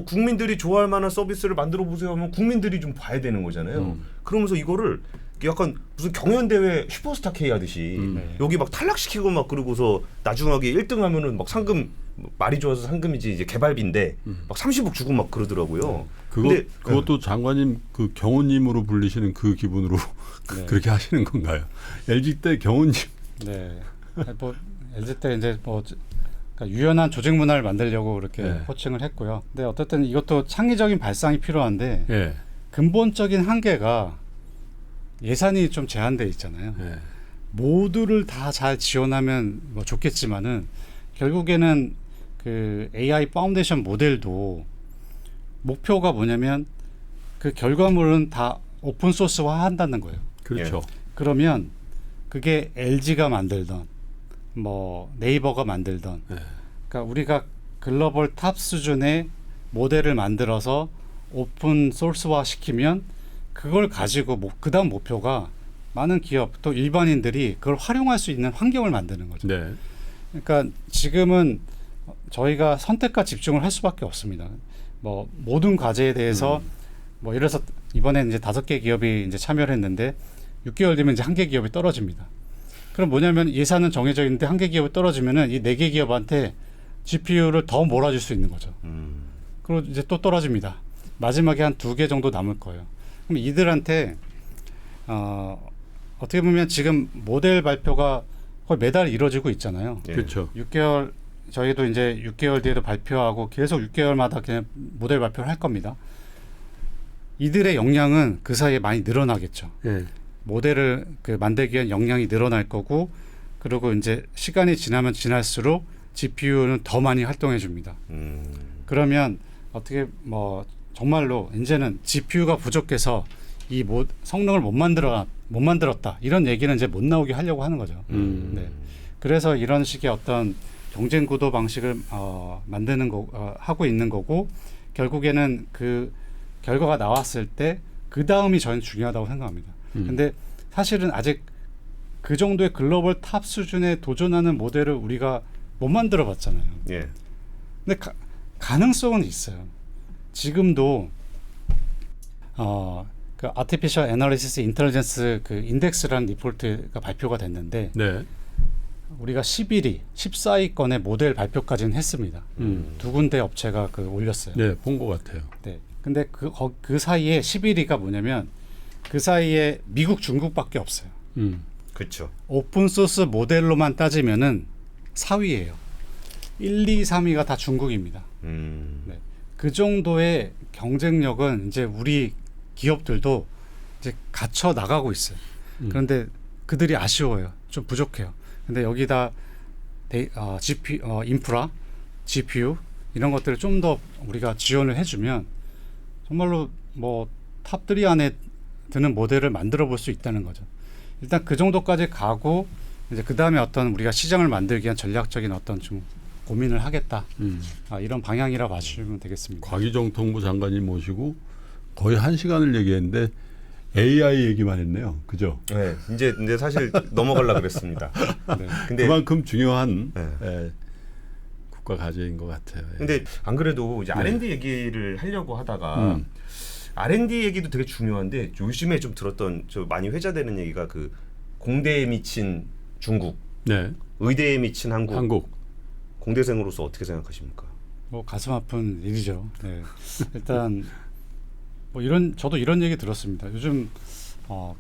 국민들이 좋아할 만한 서비스를 만들어 보세요 하면 국민들이 좀 봐야 되는 거잖아요. 그러면서 이거를 약간 무슨 경연 대회 슈퍼스타 K 하듯이 여기 막 탈락시키고 막 그러고서 나중에 1등 하면은 막 상금 말이 좋아서 상금이지 이제 개발비인데 막 30억 주고 막 그러더라고요. 그것도 장관님 그 경호님으로 불리시는 그 기분으로 그렇게 하시는 건가요? LG 때 경호님. 네. 뭐 LG 때 이제 뭐 그러니까 유연한 조직 문화를 만들려고 그렇게 호칭을 했고요. 근데 어쨌든 이것도 창의적인 발상이 필요한데 근본적인 한계가 예산이 좀 제한돼 있잖아요. 모두를 다 잘 지원하면 뭐 좋겠지만은 결국에는 그 AI 파운데이션 모델도 목표가 뭐냐면 그 결과물은 다 오픈 소스화 한다는 거예요. 그렇죠. 그러면 그게 LG가 만들던 뭐 네이버가 만들던 그러니까 우리가 글로벌 탑 수준의 모델을 만들어서 오픈 소스화 시키면 그걸 가지고 그다음 목표가 많은 기업 또 일반인들이 그걸 활용할 수 있는 환경을 만드는 거죠. 네. 그러니까 지금은 저희가 선택과 집중을 할 수밖에 없습니다. 뭐 모든 과제에 대해서 뭐 예를 들어서 이번에 이제 5개 기업이 이제 참여를 했는데 6개월 뒤면 이제 1개 기업이 떨어집니다. 그럼 뭐냐면 예산은 정해져 있는데 1개 기업이 떨어지면은 이 4개 기업한테 GPU를 더 몰아줄 수 있는 거죠. 그리고 이제 또 떨어집니다. 마지막에 한 2개 정도 남을 거예요. 그럼 이들한테 어떻게 보면 지금 모델 발표가 거의 매달 이루어지고 있잖아요. 예. 그렇죠. 6개월 저희도 이제 6개월 뒤에도 발표하고 계속 6개월마다 그냥 모델 발표를 할 겁니다. 이들의 역량은 그 사이에 많이 늘어나겠죠. 예. 모델을 만들기 위한 역량이 늘어날 거고, 그리고 이제 시간이 지나면 지날수록 GPU는 더 많이 활동해 줍니다. 그러면 어떻게 뭐 정말로 이제는 GPU가 부족해서 이 성능을 못 만들었다 이런 얘기는 이제 못 나오게 하려고 하는 거죠. 네. 그래서 이런 식의 어떤 경쟁 구도 방식을 만드는 하고 있는 거고, 결국에는 그 결과가 나왔을 때 그 다음이 저는 중요하다고 생각합니다. 근데 사실은 아직 그 정도의 글로벌 탑 수준에 도전하는 모델을 우리가 못 만들어 봤잖아요. 예. 근데 가능성은 있어요. 지금도 그 아티피셜 애널리시스 인텔리전스 그 인덱스라는 리포트가 발표가 됐는데 네. 우리가 11위, 14위권의 모델 발표까지는 했습니다. 2군데 업체가 올렸어요. 네, 본 것 같아요. 네. 근데 그 사이에 11위가 뭐냐면 그 사이에 미국, 중국밖에 없어요. 그렇죠. 오픈 소스 모델로만 따지면은 4위예요. 1, 2, 3위가 다 중국입니다. 네. 그 정도의 경쟁력은 이제 우리 기업들도 이제 갖춰 나가고 있어요. 그런데 그들이 아쉬워요. 좀 부족해요. 근데 여기다 인프라, GPU 이런 것들을 좀 더 우리가 지원을 해주면 정말로 뭐 탑3 안에 드는 모델을 만들어 볼 수 있다는 거죠. 일단 그 정도까지 가고 이제 그 다음에 어떤 우리가 시장을 만들기 위한 전략적인 어떤 좀 고민을 하겠다. 이런 방향이라 봐주시면 되겠습니다. 과기정통부 장관님 모시고 거의 1시간을 얘기했는데 AI 얘기만 했네요. 그죠? 네. 이제 사실 넘어가려고 그랬습니다. 네. 근데 그만큼 중요한 네. 국가 과제인 것 같아요. 예. 근데 안 그래도 이제 R&D 얘기를 하려고 하다가 R&D 얘기도 되게 중요한데 요즘에 좀 들었던 많이 회자되는 얘기가 그 공대에 미친 중국, 네. 의대에 미친 한국. 공대생으로서 어떻게 생각하십니까? 뭐 가슴 아픈 일이죠. 네. 일단 뭐 저도 이런 얘기 들었습니다. 요즘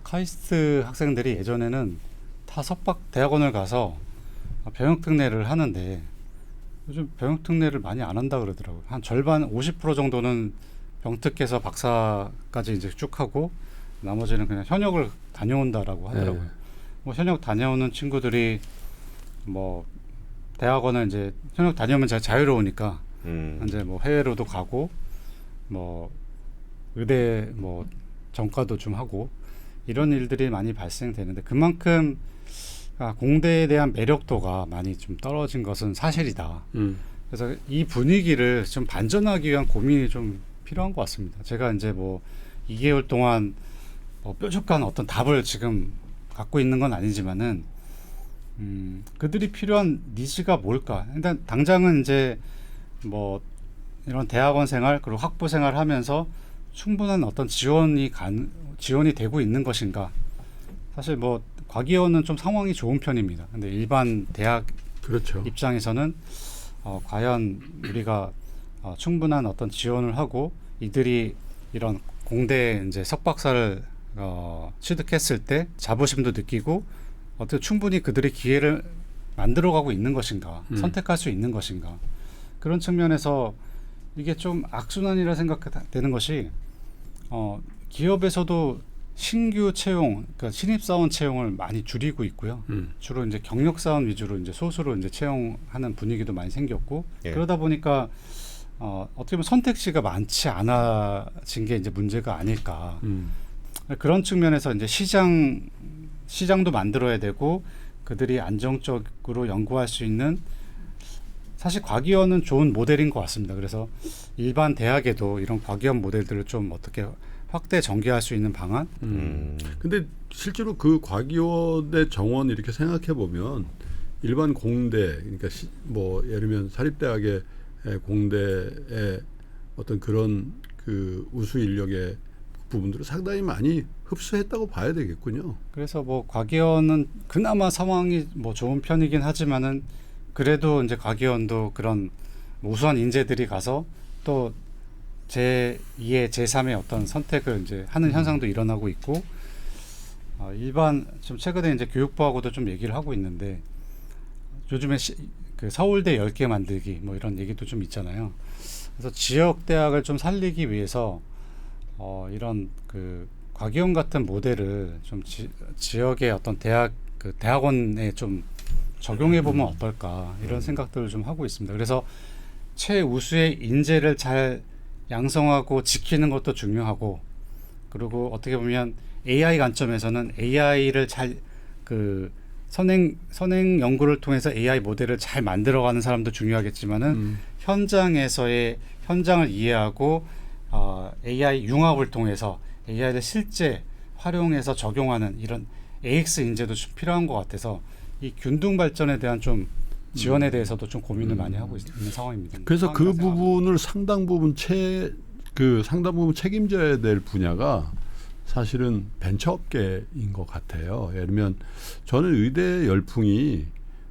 카이스트 학생들이 예전에는 다 석박 대학원을 가서 병역 특례를 하는데 요즘 병역 특례를 많이 안 한다 그러더라고요. 한 절반 50% 정도는 병특해서 박사까지 이제 쭉 하고 나머지는 그냥 현역을 다녀온다라고 하더라고요. 네. 뭐 현역 다녀오는 친구들이 뭐 대학원을 이제 현역 다녀오면 자유로우니까 이제 뭐 해외로도 가고 뭐 의대 뭐 전과도 좀 하고 이런 일들이 많이 발생되는데 그만큼 공대에 대한 매력도가 많이 좀 떨어진 것은 사실이다. 그래서 이 분위기를 좀 반전하기 위한 고민이 좀 필요한 것 같습니다. 제가 이제 뭐 2개월 동안 뭐 뾰족한 어떤 답을 지금 갖고 있는 건 아니지만은 그들이 필요한 니즈가 뭘까? 일단 당장은 이제 뭐 이런 대학원 생활 그리고 학부 생활 하면서 충분한 어떤 지원이 되고 있는 것인가? 사실 뭐 과기원은 좀 상황이 좋은 편입니다. 근데 일반 대학 그렇죠. 입장에서는 과연 우리가 충분한 어떤 지원을 하고 이들이 이런 공대 이제 석박사를 취득했을 때 자부심도 느끼고 어떻게 충분히 그들의 기회를 만들어가고 있는 것인가, 선택할 수 있는 것인가 그런 측면에서 이게 좀 악순환이라 생각되는 것이 기업에서도 신규 채용, 그러니까 신입사원 채용을 많이 줄이고 있고요. 주로 이제 경력사원 위주로 이제 소수로 이제 채용하는 분위기도 많이 생겼고 예. 그러다 보니까 어떻게 보면 선택지가 많지 않아진 게 이제 문제가 아닐까. 그런 측면에서 이제 시장도 만들어야 되고 그들이 안정적으로 연구할 수 있는 사실 과기원은 좋은 모델인 것 같습니다. 그래서 일반 대학에도 이런 과기원 모델들을 좀 어떻게 확대 전개할 수 있는 방안. 근데 실제로 그 과기원의 정원 이렇게 생각해 보면 일반 공대 그러니까 뭐 예를 들면 사립대학의 공대의 어떤 그런 그 우수 인력의 부분들을 상당히 많이 흡수했다고 봐야 되겠군요. 그래서 뭐 과기원은 그나마 상황이 뭐 좋은 편이긴 하지만은 그래도 이제 과기원도 그런 우수한 인재들이 가서 또 제2의 제3의 어떤 선택을 이제 하는 현상도 일어나고 있고 일반 좀 최근에 이제 교육부하고도 좀 얘기를 하고 있는데 요즘에 그 서울대 10개 만들기 뭐 이런 얘기도 좀 있잖아요. 그래서 지역 대학을 좀 살리기 위해서 이런 그 과기원 같은 모델을 좀 지역의 어떤 대학원에 좀 적용해 보면 어떨까 이런 생각들을 좀 하고 있습니다. 그래서 최우수의 인재를 잘 양성하고 지키는 것도 중요하고 그리고 어떻게 보면 AI 관점에서는 AI를 잘 그 선행 연구를 통해서 AI 모델을 잘 만들어가는 사람도 중요하겠지만은 현장에서의 현장을 이해하고 AI 융합을 통해서 AI를 실제 활용해서 적용하는 이런 AX 인재도 좀 필요한 것 같아서 이 균등 발전에 대한 좀 지원에 대해서도 좀 고민을 많이 하고 있는 상황입니다. 그래서 그 부분을 상당 부분 책임져야 될 분야가 사실은 벤처업계인 것 같아요. 예를 들면 저는 의대 열풍이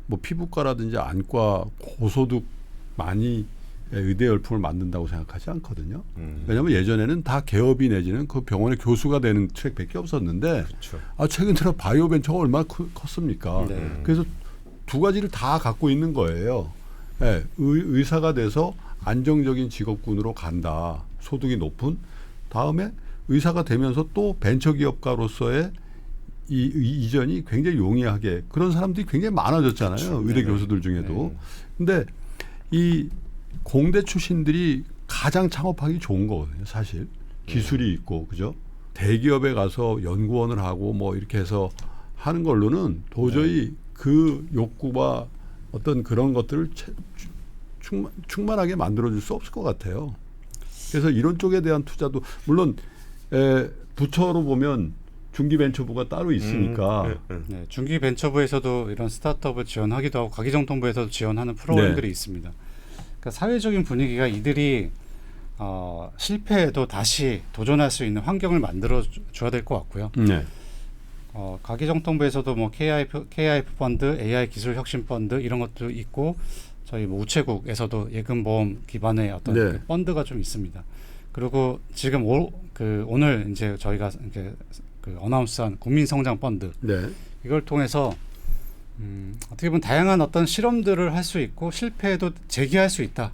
뭐 피부과라든지 안과 고소득 많이 의대 열풍을 만든다고 생각하지 않거든요. 왜냐하면 예전에는 다 개업이 내지는 그 병원의 교수가 되는 트랙밖에 없었는데 그렇죠. 최근 들어 바이오 벤처가 얼마나 컸습니까? 네. 그래서 두 가지를 다 갖고 있는 거예요. 네, 의사가 돼서 안정적인 직업군으로 간다. 소득이 높은 다음에 의사가 되면서 또 벤처기업가로서의 이전이 굉장히 용이하게 그런 사람들이 굉장히 많아졌잖아요. 그렇죠. 의대 네네. 교수들 중에도. 근데 이 공대 출신들이 가장 창업하기 좋은 거거든요. 사실 기술이 있고 그죠. 대기업에 가서 연구원을 하고 뭐 이렇게 해서 하는 걸로는 도저히 그 욕구와 어떤 그런 것들을 충만하게 만들어줄 수 없을 것 같아요. 그래서 이런 쪽에 대한 투자도 물론 부처로 보면 중기벤처부가 따로 있으니까 네, 중기벤처부에서도 이런 스타트업을 지원하기도 하고 과기정통부에서도 지원하는 프로그램들이 있습니다. 그러니까 사회적인 분위기가 이들이 실패해도 다시 도전할 수 있는 환경을 만들어 줘야 될 것 같고요. 네. 과기정통부에서도 뭐 KIF 펀드, AI 기술 혁신 펀드 이런 것도 있고 저희 뭐 우체국에서도 예금보험 기반의 어떤 네. 그 펀드가 좀 있습니다. 그리고 지금 오늘 이제 저희가 이제 그 어나운스한 국민성장 펀드 네. 이걸 통해서 어떻게 보면 다양한 어떤 실험들을 할 수 있고 실패해도 재기할 수 있다.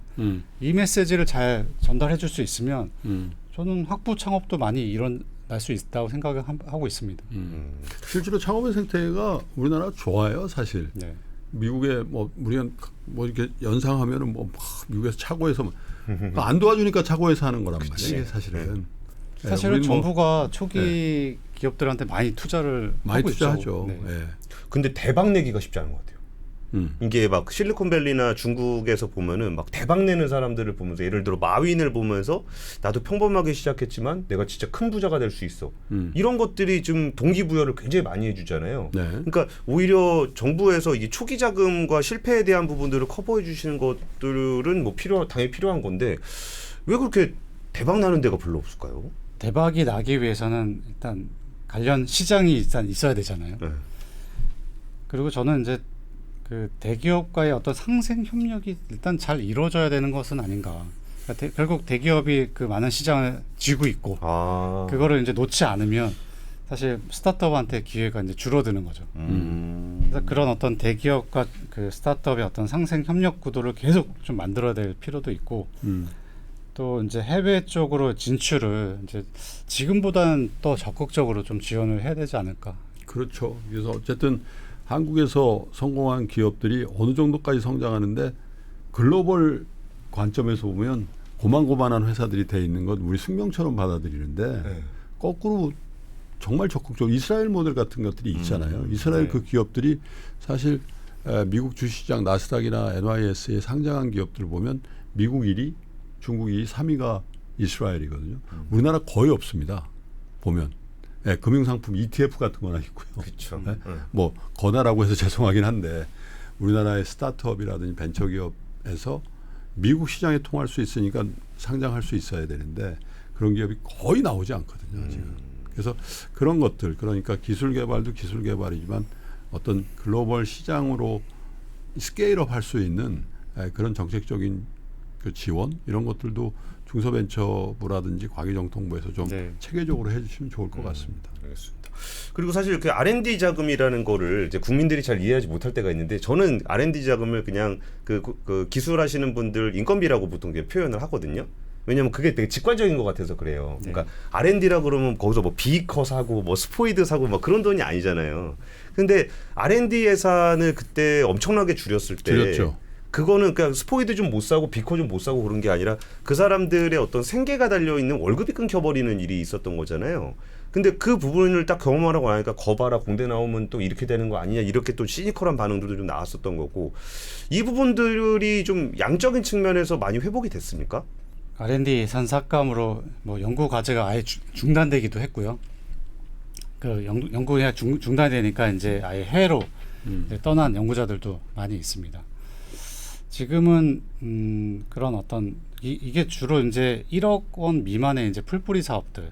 이 메시지를 잘 전달해 줄 수 있으면 저는 학부 창업도 많이 일어날 수 있다고 생각을 하고 있습니다. 실제로 창업의 생태가 우리나라 좋아요, 사실. 네. 미국에 뭐 우리가 뭐 이렇게 연상하면은 뭐 미국에서 차고에서 안 도와주니까 차고에서 하는 거란 말이에요. 이게 사실은. 사실은 우리는 뭐 정부가 초기 기업들한테 많이 투자를 많이 하고 투자하죠. 있죠. 네. 예. 근데 대박 내기가 쉽지 않은 것 같아요. 이게 막 실리콘밸리나 중국에서 보면은 막 대박 내는 사람들을 보면서 예를 들어 마윈을 보면서 나도 평범하게 시작했지만 내가 진짜 큰 부자가 될 수 있어. 이런 것들이 좀 동기부여를 굉장히 많이 해주잖아요. 네. 그러니까 오히려 정부에서 이 초기 자금과 실패에 대한 부분들을 커버해 주시는 것들은 뭐 당연히 필요한 건데 왜 그렇게 대박 나는 데가 별로 없을까요? 대박이 나기 위해서는 일단 관련 시장이 일단 있어야 되잖아요. 네. 그리고 저는 이제 그 대기업과의 어떤 상생 협력이 일단 잘 이루어져야 되는 것은 아닌가. 그러니까 결국 대기업이 그 많은 시장을 쥐고 있고 그거를 이제 놓지 않으면 사실 스타트업한테 기회가 이제 줄어드는 거죠. 그래서 그런 어떤 대기업과 그 스타트업의 어떤 상생 협력 구도를 계속 좀 만들어야 될 필요도 있고 또 이제 해외 쪽으로 진출을 이제 지금보다는 더 적극적으로 좀 지원을 해야 되지 않을까. 그렇죠. 그래서 어쨌든 한국에서 성공한 기업들이 어느 정도까지 성장하는데 글로벌 관점에서 보면 고만고만한 회사들이 돼 있는 것 우리 숙명처럼 받아들이는데 거꾸로 정말 적극적으로 이스라엘 모델 같은 것들이 있잖아요. 이스라엘 그 기업들이 사실 미국 주시장 나스닥이나 NYS에 상장한 기업들을 보면 미국 1위, 중국 2위, 3위가 이스라엘이거든요. 우리나라 거의 없습니다. 보면 금융상품 ETF 같은 거나 있고요. 그렇죠. 뭐 거나라고 해서 죄송하긴 한데 우리나라의 스타트업이라든지 벤처기업에서 미국 시장에 통할 수 있으니까 상장할 수 있어야 되는데 그런 기업이 거의 나오지 않거든요. 지금. 그래서 그런 것들 그러니까 기술 개발도 기술 개발이지만 어떤 글로벌 시장으로 스케일업 할 수 있는 그런 정책적인 그 지원 이런 것들도 중소벤처부라든지 과기정통부에서 좀 네. 체계적으로 해주시면 좋을 것 같습니다. 알겠습니다. 그리고 사실 그 R&D 자금이라는 거를 이제 국민들이 잘 이해하지 못할 때가 있는데 저는 R&D 자금을 그냥 그 기술하시는 분들 인건비라고 보통 이렇게 표현을 하거든요. 왜냐면 그게 되게 직관적인 것 같아서 그래요. 그러니까 R&D라 그러면 거기서 뭐 비커 사고 뭐 스포이드 사고 뭐 그런 돈이 아니잖아요. 근데 R&D 예산을 그때 엄청나게 줄였을 때 줄였죠. 그거는 그냥 스포이드 좀 못 사고 비커 좀 못 사고 그런 게 아니라 그 사람들의 어떤 생계가 달려 있는 월급이 끊겨버리는 일이 있었던 거잖아요. 근데 그 부분을 딱 경험하라고 하니까 거봐라 공대 나오면 또 이렇게 되는 거 아니냐 이렇게 또 시니컬한 반응들도 좀 나왔었던 거고 이 부분들이 좀 양적인 측면에서 많이 회복이 됐습니까? R&D 예산 삭감으로 뭐 연구 과제가 아예 중단되기도 했고요. 그 연구가 중단되니까 이제 아예 해외로 이제 떠난 연구자들도 많이 있습니다. 지금은 그런 어떤 이게 주로 이제 1억 원 미만의 이제 풀뿌리 사업들,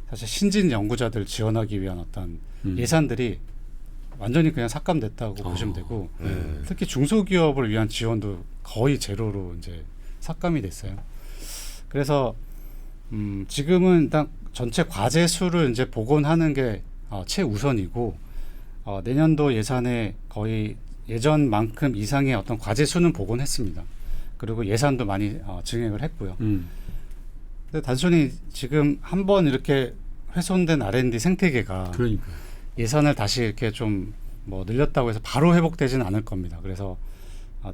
사실 신진 연구자들 지원하기 위한 어떤 예산들이 완전히 그냥 삭감됐다고 보시면 되고, 특히 중소기업을 위한 지원도 거의 제로로 이제 삭감이 됐어요. 그래서 지금은 일단 전체 과제 수를 이제 복원하는 게 최우선이고 내년도 예산에 거의 예전만큼 이상의 어떤 과제 수는 복원했습니다. 그리고 예산도 많이 증액을 했고요. 근데 단순히 지금 한번 이렇게 훼손된 R&D 생태계가 그러니까요. 예산을 다시 이렇게 좀 뭐 늘렸다고 해서 바로 회복되지는 않을 겁니다. 그래서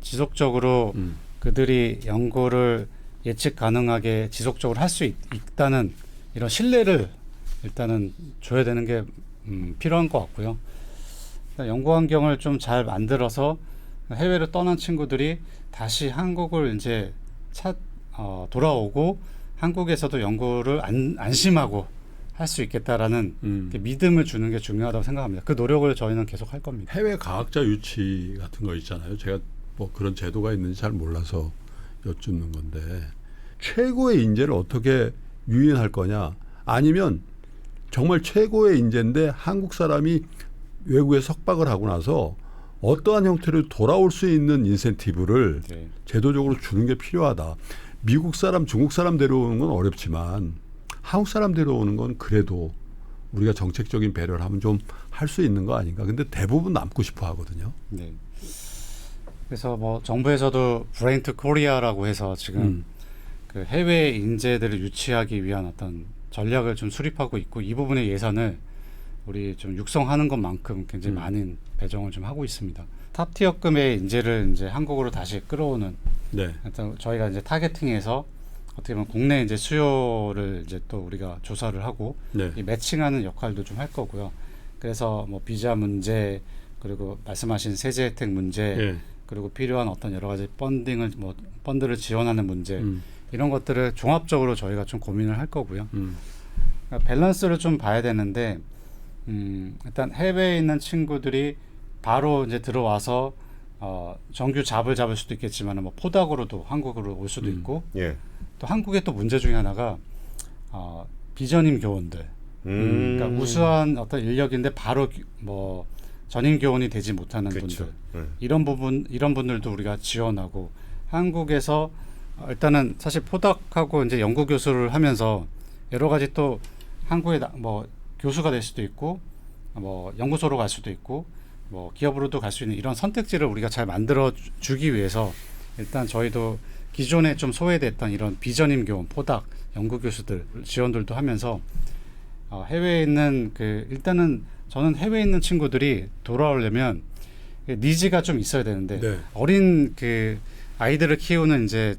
지속적으로 그들이 연구를 예측 가능하게 지속적으로 할 수 있다는 이런 신뢰를 일단은 줘야 되는 게 필요한 것 같고요. 연구 환경을 좀 잘 만들어서 해외로 떠난 친구들이 다시 한국을 이제 돌아오고 한국에서도 연구를 안심하고 할 수 있겠다라는 믿음을 주는 게 중요하다고 생각합니다. 그 노력을 저희는 계속 할 겁니다. 해외 과학자 유치 같은 거 있잖아요. 제가 뭐 그런 제도가 있는지 잘 몰라서 여쭙는 건데 최고의 인재를 어떻게 유인할 거냐 아니면 정말 최고의 인재인데 한국 사람이 외국에 석박을 하고 나서 어떠한 형태로 돌아올 수 있는 인센티브를 네. 제도적으로 주는 게 필요하다. 미국 사람, 중국 사람 데려오는 건 어렵지만 한국 사람 데려오는 건 그래도 우리가 정책적인 배려를 하면 좀 할 수 있는 거 아닌가. 근데 대부분 남고 싶어 하거든요. 네. 그래서 뭐 정부에서도 브레인 투 코리아라고 해서 지금 그 해외 인재들을 유치하기 위한 어떤 전략을 좀 수립하고 있고 이 부분의 예산을 우리 좀 육성하는 것만큼 굉장히 많은 배정을 좀 하고 있습니다. 탑티어급의 인재를 이제 한국으로 다시 끌어오는 네. 일단 저희가 이제 타겟팅해서 어떻게 보면 국내 이제 수요를 이제 또 우리가 조사를 하고 네. 이 매칭하는 역할도 좀 할 거고요. 그래서 뭐 비자 문제 그리고 말씀하신 세제 혜택 문제 네. 그리고 필요한 어떤 여러 가지 펀드를 지원하는 문제 이런 것들을 종합적으로 저희가 좀 고민을 할 거고요. 그러니까 밸런스를 좀 봐야 되는데 일단 해외에 있는 친구들이 바로 이제 들어와서 정규 잡을 수도 있겠지만 뭐 포닥으로도 한국으로 올 수도 있고 예. 또 한국의 또 문제 중에 하나가 비전임 교원들 그러니까 우수한 어떤 인력인데 바로 뭐 전임 교원이 되지 못하는 그렇죠. 분들 이런 분들도 우리가 지원하고 한국에서 일단은 사실 포닥하고 이제 연구 교수를 하면서 여러 가지 또 한국에 뭐 교수가 될 수도 있고 뭐 연구소로 갈 수도 있고 뭐 기업으로도 갈 수 있는 이런 선택지를 우리가 잘 만들어 주기 위해서 일단 저희도 기존에 좀 소외됐던 이런 비전임 교원, 포닥, 연구 교수들 지원들도 하면서 해외에 있는 일단은 저는 해외에 있는 친구들이 돌아오려면 니즈가 좀 있어야 되는데 네. 어린 아이들을 키우는 이제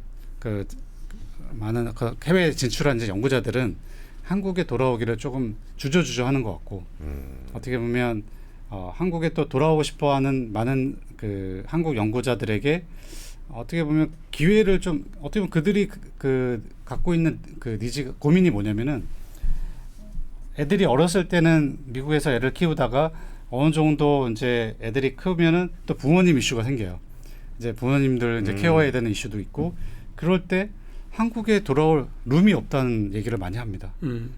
많은 해외 진출한 이제 연구자들은 한국에 돌아오기를 조금 주저하는 것 같고 어떻게 보면 한국에 또 돌아오고 싶어하는 많은 한국 연구자들에게 어떻게 보면 기회를 좀 어떻게 보면 그들이 갖고 있는 니즈 고민이 뭐냐면은 애들이 어렸을 때는 미국에서 애를 키우다가 어느 정도 이제 애들이 크면은 또 부모님 이슈가 생겨요. 이제 부모님들 이제 케어해야 되는 이슈도 있고 그럴 때 한국에 돌아올 룸이 없다는 얘기를 많이 합니다.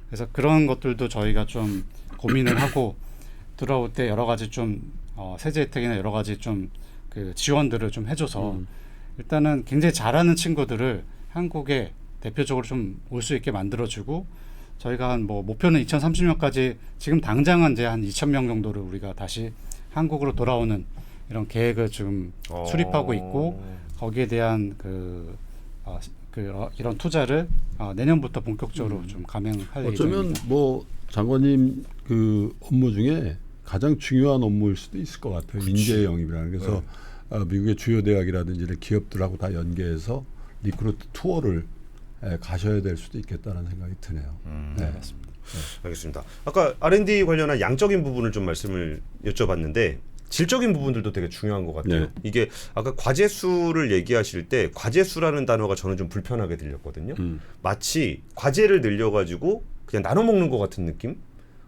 그래서 그런 것들도 저희가 좀 고민을 하고 들어올 때 여러 가지 좀 세제 혜택이나 여러 가지 좀 그 지원들을 좀 해줘서 일단은 굉장히 잘하는 친구들을 한국에 대표적으로 좀 올 수 있게 만들어주고 저희가 한 뭐 목표는 2030년까지 지금 당장은 이제 한 2,000명 정도를 우리가 다시 한국으로 돌아오는 이런 계획을 지금 수립하고 있고 거기에 대한 이런 투자를 내년부터 본격적으로 좀 감행할 예정입니다. 어쩌면 뭐 장관님 그 업무 중에 가장 중요한 업무일 수도 있을 것 같아요. 인재 영입이라는. 그래서 미국의 주요 대학이라든지 기업들하고 다 연계해서 리크루트 투어를 가셔야 될 수도 있겠다는 생각이 드네요. 네. 맞습니다. 알겠습니다. 아까 R&D 관련한 양적인 부분을 좀 말씀을 여쭤봤는데 질적인 부분들도 되게 중요한 것 같아요. 네. 이게 아까 과제수를 얘기하실 때 과제수라는 단어가 저는 좀 불편하게 들렸거든요. 마치 과제를 늘려가지고 그냥 나눠 먹는 것 같은 느낌?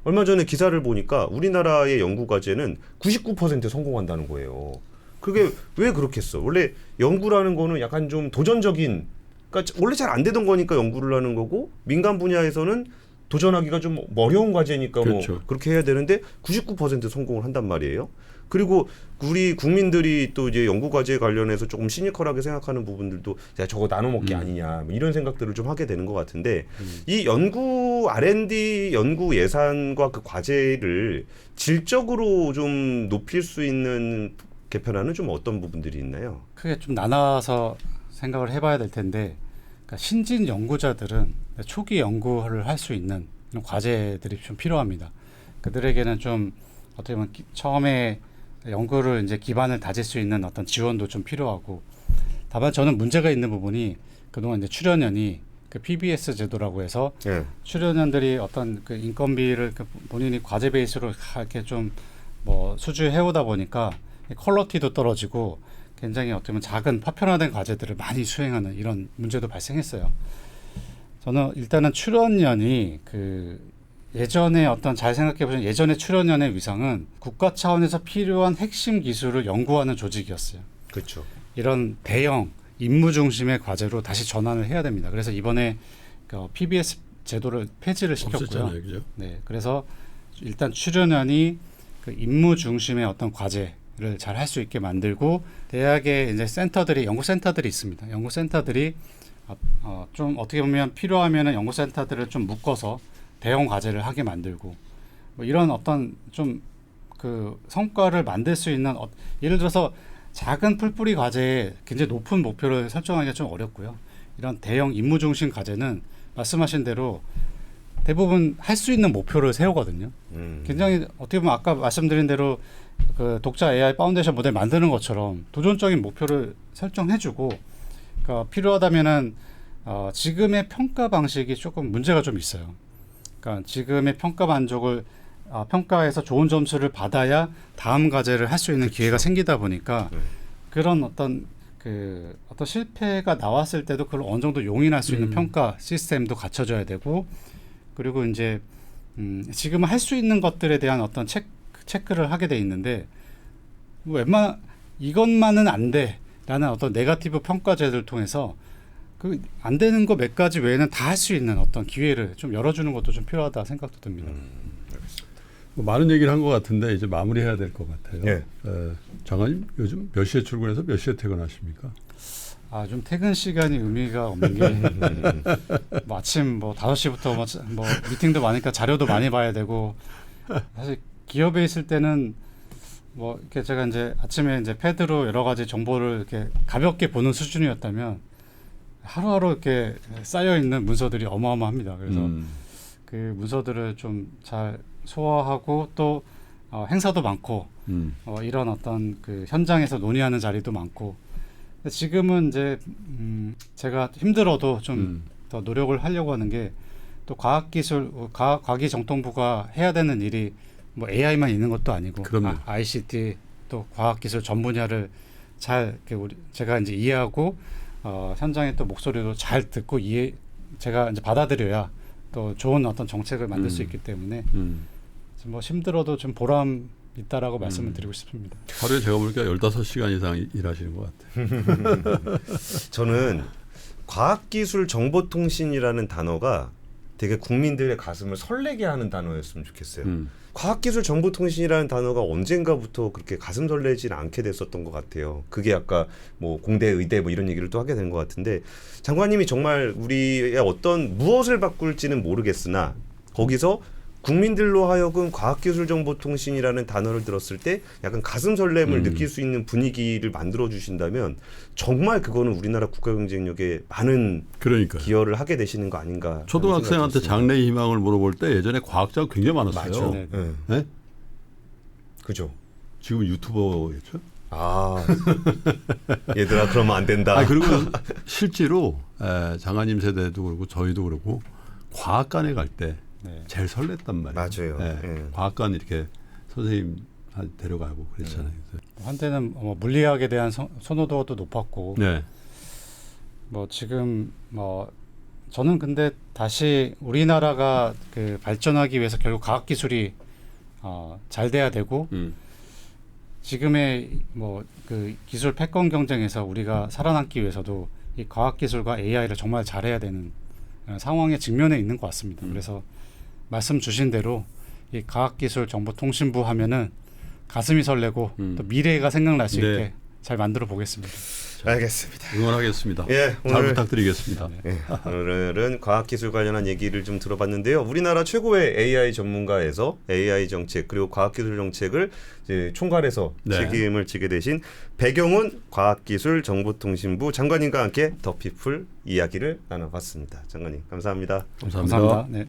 얼마 전에 기사를 보니까 우리나라의 연구 과제는 99% 성공한다는 거예요. 그게 왜 그렇겠어? 원래 연구라는 거는 약간 좀 도전적인, 그러니까 원래 잘 안 되던 거니까 연구를 하는 거고 민간 분야에서는 도전하기가 좀 어려운 과제니까 그렇죠. 뭐 그렇게 해야 되는데 99% 성공을 한단 말이에요. 그리고 우리 국민들이 또 이제 연구 과제 관련해서 조금 시니컬하게 생각하는 부분들도 야 저거 나눠 먹기 아니냐 뭐 이런 생각들을 좀 하게 되는 것 같은데 이 연구 R&D 연구 예산과 그 과제를 질적으로 좀 높일 수 있는 개편안은 좀 어떤 부분들이 있나요? 크게 좀 나눠서 생각을 해봐야 될 텐데 그러니까 신진 연구자들은 초기 연구를 할 수 있는 이런 과제들이 좀 필요합니다. 그들에게는 좀 어떻게 보면 처음에 연구를 이제 기반을 다질 수 있는 어떤 지원도 좀 필요하고 다만 저는 문제가 있는 부분이 그동안 이제 출연연이 그 PBS 제도라고 해서 출연연들이 어떤 그 인건비를 본인이 과제 베이스로 이렇게 좀 뭐 수주해 오다 보니까 퀄리티도 떨어지고 굉장히 어떻게 보면 작은 파편화된 과제들을 많이 수행하는 이런 문제도 발생했어요. 저는 일단은 출연연이 예전에 어떤 잘 생각해 보시면 예전의 출연연의 위상은 국가 차원에서 필요한 핵심 기술을 연구하는 조직이었어요. 그렇죠. 이런 대형 임무 중심의 과제로 다시 전환을 해야 됩니다. 그래서 이번에 PBS 제도를 폐지를 시켰고요. 없었잖아요, 그죠? 네, 그래서 일단 출연연이 그 임무 중심의 어떤 과제를 잘 할 수 있게 만들고 대학에 이제 센터들이 연구센터들이 있습니다. 연구센터들이 좀 어떻게 보면 필요하면은 연구센터들을 좀 묶어서 대형 과제를 하게 만들고 뭐 이런 어떤 좀 그 성과를 만들 수 있는 예를 들어서 작은 풀뿌리 과제에 굉장히 높은 목표를 설정하기가 좀 어렵고요. 이런 대형 임무 중심 과제는 말씀하신 대로 대부분 할 수 있는 목표를 세우거든요. 굉장히 어떻게 보면 아까 말씀드린 대로 그 독자 AI 파운데이션 모델 만드는 것처럼 도전적인 목표를 설정해주고 그러니까 필요하다면은 지금의 평가 방식이 조금 문제가 좀 있어요. 그러니까 지금의 평가 만족을 평가에서 좋은 점수를 받아야 다음 과제를 할 수 있는 기회가 생기다 보니까 그런 어떤 어떤 실패가 나왔을 때도 그걸 어느 정도 용인할 수 있는 평가 시스템도 갖춰져야 되고 그리고 이제 지금 할 수 있는 것들에 대한 어떤 체크를 하게 돼 있는데 이것만은 안 돼라는 어떤 네거티브 평가제를 통해서 안 되는 거 몇 가지 외에는 다 할 수 있는 어떤 기회를 좀 열어주는 것도 좀 필요하다 생각도 듭니다. 뭐 많은 얘기를 한 것 같은데 이제 마무리해야 될 것 같아요. 네. 장관님 요즘 몇 시에 출근해서 몇 시에 퇴근하십니까? 좀 퇴근 시간이 의미가 없는 게 뭐 아침 뭐 5시부터 뭐 미팅도 많으니까 자료도 많이 봐야 되고 사실 기업에 있을 때는 뭐 이렇게 제가 이제 아침에 이제 패드로 여러 가지 정보를 이렇게 가볍게 보는 수준이었다면 하루하루 이렇게 쌓여 있는 문서들이 어마어마합니다. 그래서 그 문서들을 좀 잘 소화하고 또 행사도 많고 이런 어떤 그 현장에서 논의하는 자리도 많고 지금은 이제 제가 힘들어도 좀 더 노력을 하려고 하는 게 또 과기정통부가 해야 되는 일이 뭐 AI만 있는 것도 아니고 ICT 또 과학기술 전 분야를 잘 제가 이제 이해하고 현장의 또 목소리도 잘 듣고 제가 이제 받아들여야 또 좋은 어떤 정책을 만들 수 있기 때문에 좀 뭐 힘들어도 좀 보람 있다라고 말씀을 드리고 싶습니다. 하루에 제가 보니까 15시간 이상 일하시는 것 같아요. 저는 과학기술정보통신이라는 단어가 되게 국민들의 가슴을 설레게 하는 단어였으면 좋겠어요. 과학기술정보통신이라는 단어가 언젠가부터 그렇게 가슴 설레지 않게 됐었던 것 같아요. 그게 아까 뭐 공대, 의대 뭐 이런 얘기를 또 하게 된 것 같은데 장관님이 정말 우리의 어떤 무엇을 바꿀지는 모르겠으나 거기서 국민들로 하여금 과학기술정보통신이라는 단어를 들었을 때 약간 가슴 설렘을 느낄 수 있는 분위기를 만들어 주신다면 정말 그거는 우리나라 국가 경쟁력에 많은 그러니까요. 기여를 하게 되시는 거 아닌가. 초등학생한테 장래 희망을 물어볼 때 예전에 과학자가 굉장히 많았어요. 네. 네. 네? 그죠. 지금 유튜버겠죠? 아, 얘들아 그러면 안 된다. 아 그리고 실제로 장관님 세대도 그렇고 저희도 그렇고 과학관에 갈 때 네. 제일 설렜단 말이에요. 맞아요. 네. 예. 과학관 이렇게 선생님 데려가고 그랬잖아요. 한때는 뭐 물리학에 대한 선호도도 높았고 네. 뭐 지금 뭐 저는 근데 다시 우리나라가 그 발전하기 위해서 결국 과학 기술이 잘 돼야 되고 지금의 뭐 그 기술 패권 경쟁에서 우리가 살아남기 위해서도 이 과학 기술과 AI를 정말 잘해야 되는 상황에 직면해 있는 것 같습니다. 그래서 말씀 주신 대로 이 과학기술정보통신부 하면은 가슴이 설레고 또 미래가 생각날 수 네. 있게 잘 만들어 보겠습니다. 알겠습니다. 응원하겠습니다. 예, 잘 오늘 부탁드리겠습니다. 예, 오늘은 과학기술 관련한 얘기를 좀 들어봤는데요. 우리나라 최고의 AI 전문가에서 AI 정책 그리고 과학기술 정책을 이제 총괄해서 네. 책임을 지게 되신 배경훈 과학기술정보통신부 장관님과 함께 더피플 이야기를 나눠봤습니다. 장관님 감사합니다. 감사합니다. 감사합니다. 네.